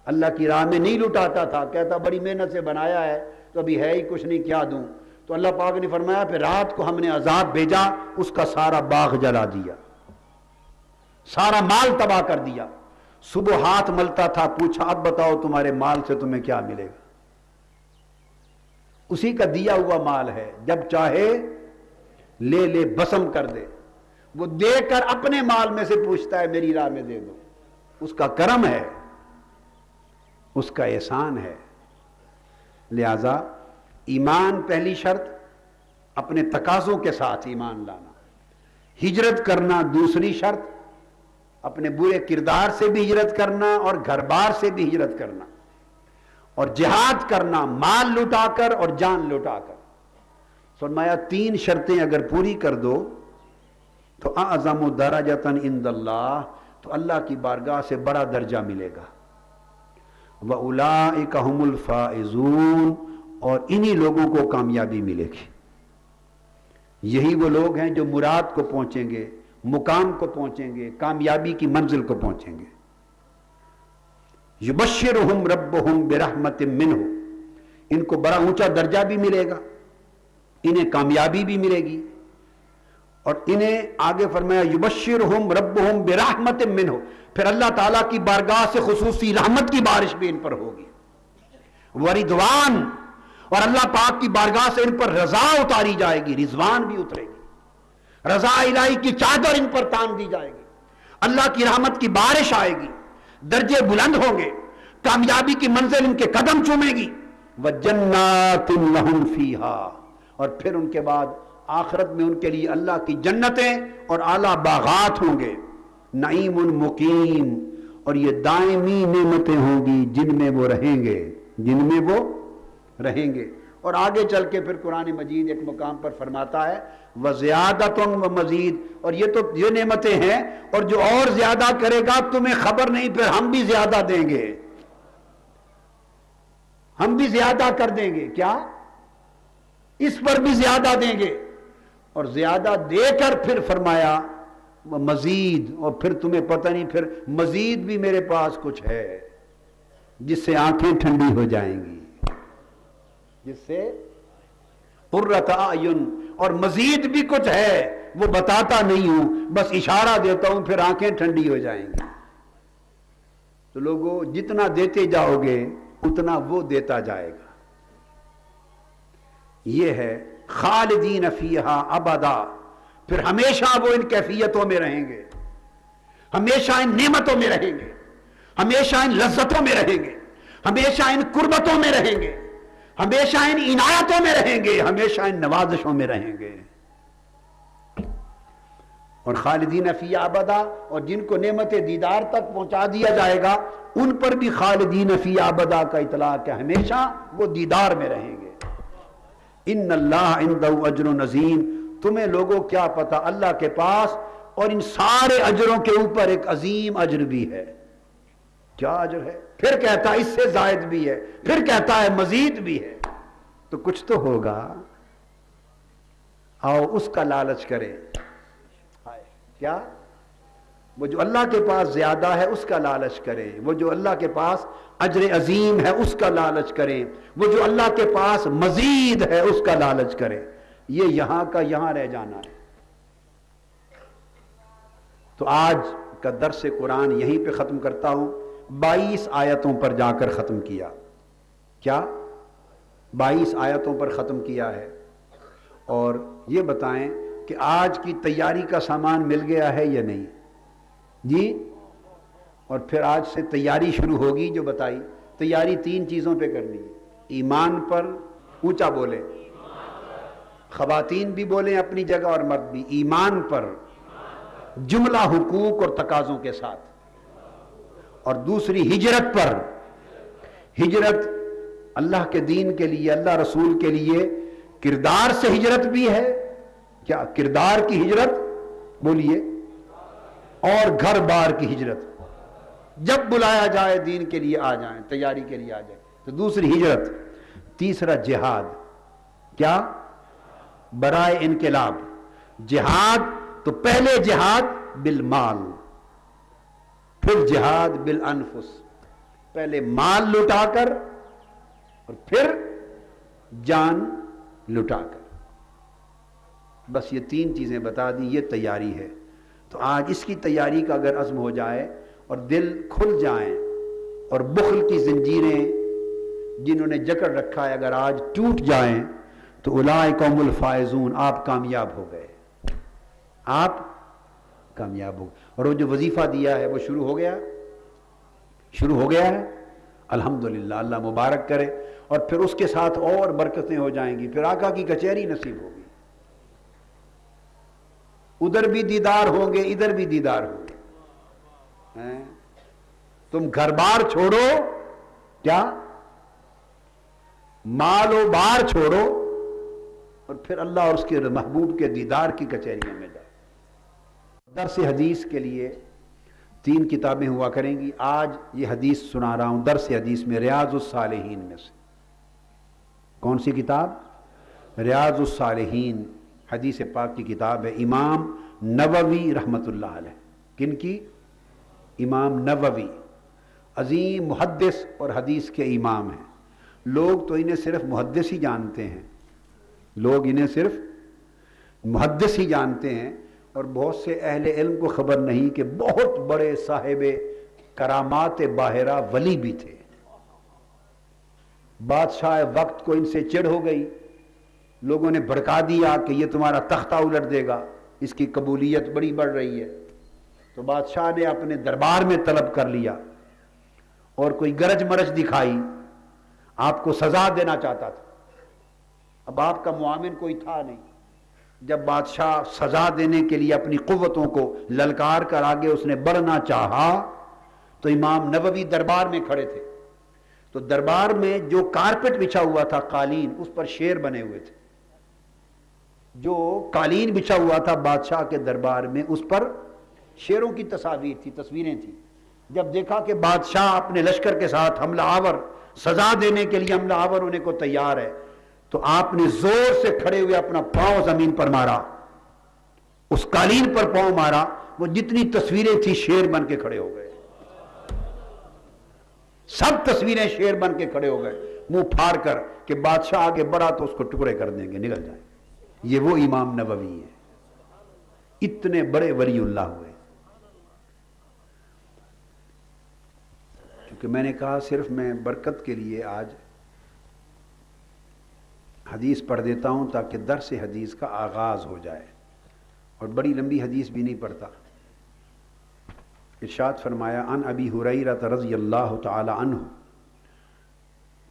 اللہ کی راہ میں نہیں لٹاتا تھا، کہتا بڑی محنت سے بنایا ہے تو ابھی ہے ہی کچھ نہیں، کیا دوں؟ تو اللہ پاک نے فرمایا پھر رات کو ہم نے عذاب بھیجا، اس کا سارا باغ جلا دیا، سارا مال تباہ کر دیا۔ صبح ہاتھ ملتا تھا، پوچھا اب بتاؤ تمہارے مال سے تمہیں کیا ملے گا؟ اسی کا دیا ہوا مال ہے، جب چاہے لے لے بسم کر دے، وہ دے کر اپنے مال میں سے پوچھتا ہے میری راہ میں دے دو، اس کا کرم ہے، اس کا احسان ہے۔ لہذا ایمان پہلی شرط، اپنے تقاضوں کے ساتھ ایمان لانا، ہجرت کرنا دوسری شرط، اپنے برے کردار سے بھی ہجرت کرنا اور گھر بار سے بھی ہجرت کرنا، اور جہاد کرنا مال لٹا کر اور جان لٹا کر۔ فرمایا 3 شرطیں اگر پوری کر دو تو اعظم درجۃ عند اللہ، تو اللہ کی بارگاہ سے بڑا درجہ ملے گا۔ وَأُولَئِكَ هُمُ الْفَائِزُونَ، اور انہی لوگوں کو کامیابی ملے گی، یہی وہ لوگ ہیں جو مراد کو پہنچیں گے، مقام کو پہنچیں گے، کامیابی کی منزل کو پہنچیں گے۔ یبشرہم ربہم برحمت منہ، ان کو بڑا اونچا درجہ بھی ملے گا، انہیں کامیابی بھی ملے گی، اور انہیں آگے فرمایا یبشرہم ربہم برحمت منہ، پھر اللہ تعالیٰ کی بارگاہ سے خصوصی رحمت کی بارش بھی ان پر ہوگی، ورضوان، اور اللہ پاک کی بارگاہ سے ان پر رضا اتاری جائے گی، رضوان بھی اترے گی، رضا الہی کی چادر ان پر تان دی جائے گی، اللہ کی رحمت کی بارش آئے گی، درجے بلند ہوں گے، کامیابی کی منزل ان کے قدم چومے گی۔ وَجَنَّاتٌ لَهُمْ فِيهَا، اور پھر ان کے بعد آخرت میں ان کے لیے اللہ کی جنتیں اور اعلیٰ باغات ہوں گے، نعیم مقیم، اور یہ دائمی نعمتیں ہوں گی جن میں وہ رہیں گے، جن میں وہ رہیں گے۔ اور آگے چل کے پھر قرآن مجید ایک مقام پر فرماتا ہے وَزِيَادَةٌ وَمَزِيد، اور یہ تو یہ نعمتیں ہیں، اور جو اور زیادہ کرے گا تمہیں خبر نہیں، پھر ہم بھی زیادہ دیں گے، ہم بھی زیادہ کر دیں گے، کیا؟ اس پر بھی زیادہ دیں گے، اور زیادہ دے کر پھر فرمایا مزید، اور پھر تمہیں پتہ نہیں، پھر مزید بھی میرے پاس کچھ ہے جس سے آنکھیں ٹھنڈی ہو جائیں گی، جس سے قرۃ اعین، اور مزید بھی کچھ ہے، وہ بتاتا نہیں ہوں، بس اشارہ دیتا ہوں، پھر آنکھیں ٹھنڈی ہو جائیں گی۔ تو لوگوں جتنا دیتے جاؤ گے اتنا وہ دیتا جائے گا۔ یہ ہے خالدین فیہا ابدا، پھر ہمیشہ وہ ان کیفیتوں میں رہیں گے، ہمیشہ ان نعمتوں میں رہیں گے، ہمیشہ ان لذتوں میں رہیں گے، ہمیشہ ان قربتوں میں رہیں گے، ہمیشہ ان عنایتوں میں رہیں گے، ہمیشہ ان نوازشوں میں رہیں گے۔ اور خالدین فیہا ابدا، اور جن کو نعمت دیدار تک پہنچا دیا جائے گا ان پر بھی خالدین فیہا ابدا کا اطلاق ہے، ہمیشہ وہ دیدار میں رہیں گے۔ ان اللہ عندہ اجر عظیم، تمہیں لوگوں کیا پتا اللہ کے پاس اور ان سارے اجروں کے اوپر ایک عظیم اجر بھی ہے۔ کیا اجر ہے؟ پھر کہتا ہے اس سے زائد بھی ہے، پھر کہتا ہے مزید بھی ہے، تو کچھ تو ہوگا، آؤ اس کا لالچ کریں۔ کیا؟ وہ جو اللہ کے پاس زیادہ ہے اس کا لالچ کریں، وہ جو اللہ کے پاس اجر عظیم ہے اس کا لالچ کریں، وہ جو اللہ کے پاس مزید ہے اس کا لالچ کریں۔ یہ یہاں کا یہاں رہ جانا ہے۔ تو آج کا درس قرآن یہیں پہ ختم کرتا ہوں۔ 22 آیتوں پر جا کر ختم کیا۔ کیا؟ 22 آیتوں پر ختم کیا ہے۔ اور یہ بتائیں کہ آج کی تیاری کا سامان مل گیا ہے یا نہیں؟ جی؟ اور پھر آج سے تیاری شروع ہوگی جو بتائی۔ تیاری 3 چیزوں پہ کرنی ہے، ایمان پر، اونچا بولیں، خواتین بھی بولیں اپنی جگہ اور مرد بھی، ایمان پر، جملہ حقوق اور تقاضوں کے ساتھ، اور دوسری ہجرت پر۔ ہجرت اللہ کے دین کے لیے، اللہ رسول کے لیے، کردار سے ہجرت بھی ہے۔ کیا کردار کی ہجرت؟ بولیے۔ اور گھر بار کی ہجرت، جب بلایا جائے دین کے لیے آ جائیں، تیاری کے لیے آ جائیں۔ تو دوسری ہجرت، تیسرا جہاد۔ کیا؟ برائے انقلاب جہاد۔ تو پہلے جہاد بالمال، پھر جہاد بالانفس، پہلے مال لٹا کر اور پھر جان لٹا کر۔ بس یہ 3 چیزیں بتا دی، یہ تیاری ہے۔ تو آج اس کی تیاری کا اگر عزم ہو جائے اور دل کھل جائیں اور بخل کی زنجیریں جنہوں نے جکڑ رکھا ہے اگر آج ٹوٹ جائیں تو اولئک هم الفائزون، آپ کامیاب ہو گئے، آپ کامیاب ہو گئے۔ اور وہ جو وظیفہ دیا ہے وہ شروع ہو گیا، شروع ہو گیا ہے، الحمدللہ، اللہ مبارک کرے۔ اور پھر اس کے ساتھ اور برکتیں ہو جائیں گی، پھر آقا کی کچہری نصیب ہوگی، ادھر بھی دیدار ہوں گے، ادھر بھی دیدار ہوں گے۔ تم گھر بار چھوڑو، کیا؟ مال و بار چھوڑو، اور پھر اللہ اور اس کے محبوب کے دیدار کی کچہریوں میں جاؤ۔ درس حدیث کے لیے 3 کتابیں ہوا کریں گی۔ آج یہ حدیث سنا رہا ہوں درس حدیث میں، ریاض الصالحین میں سے۔ کون سی کتاب؟ ریاض الصالحین، حدیث پاک کی کتاب ہے، امام نووی رحمۃ اللہ علیہ۔ کن کی؟ امام نووی، عظیم محدث اور حدیث کے امام ہیں۔ لوگ تو انہیں صرف محدث ہی جانتے ہیں، لوگ انہیں صرف محدث ہی جانتے ہیں، اور بہت سے اہل علم کو خبر نہیں کہ بہت بڑے صاحب کرامات باہرہ ولی بھی تھے۔ بادشاہ وقت کو ان سے چڑ ہو گئی، لوگوں نے بھڑکا دیا کہ یہ تمہارا تختہ الٹ دے گا، اس کی قبولیت بڑی بڑھ رہی ہے۔ تو بادشاہ نے اپنے دربار میں طلب کر لیا، اور کوئی گرج مرج دکھائی، آپ کو سزا دینا چاہتا تھا۔ اب آپ کا معاون کوئی تھا نہیں۔ جب بادشاہ سزا دینے کے لیے اپنی قوتوں کو للکار کر آگے اس نے بڑھنا چاہا، تو امام نووی دربار میں کھڑے تھے۔ تو دربار میں جو کارپٹ بچھا ہوا تھا، قالین، اس پر شیر بنے ہوئے تھے۔ جو قالین بچھا ہوا تھا بادشاہ کے دربار میں، اس پر شیروں کی تصاویر تھی، تصویریں تھیں۔ جب دیکھا کہ بادشاہ اپنے لشکر کے ساتھ حملہ آور، سزا دینے کے لیے حملہ آور ہونے کو تیار ہے، تو آپ نے زور سے کھڑے ہوئے اپنا پاؤں زمین پر مارا، اس قالین پر پاؤں مارا، وہ جتنی تصویریں تھیں شیر بن کے کھڑے ہو گئے، سب تصویریں شیر بن کے کھڑے ہو گئے، منہ پھاڑ کر کہ بادشاہ آگے بڑھا تو اس کو ٹکڑے کر دیں گے، نگل جائیں۔ یہ وہ امام نووی ہے، اتنے بڑے ولی اللہ ہوئے۔ کیونکہ میں نے کہا صرف میں برکت کے لیے آج حدیث پڑھ دیتا ہوں تاکہ درس حدیث کا آغاز ہو جائے، اور بڑی لمبی حدیث بھی نہیں پڑھتا۔ ارشاد فرمایا، عن ابی ہریرہ رضی اللہ تعالی عنہ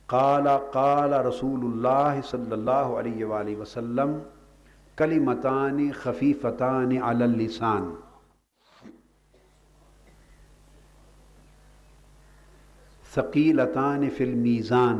قال قال رسول اللہ صلی اللہ علیہ وآلہ وسلم کلمتان خفیفتان علی اللسان ثقیلتان فی المیزان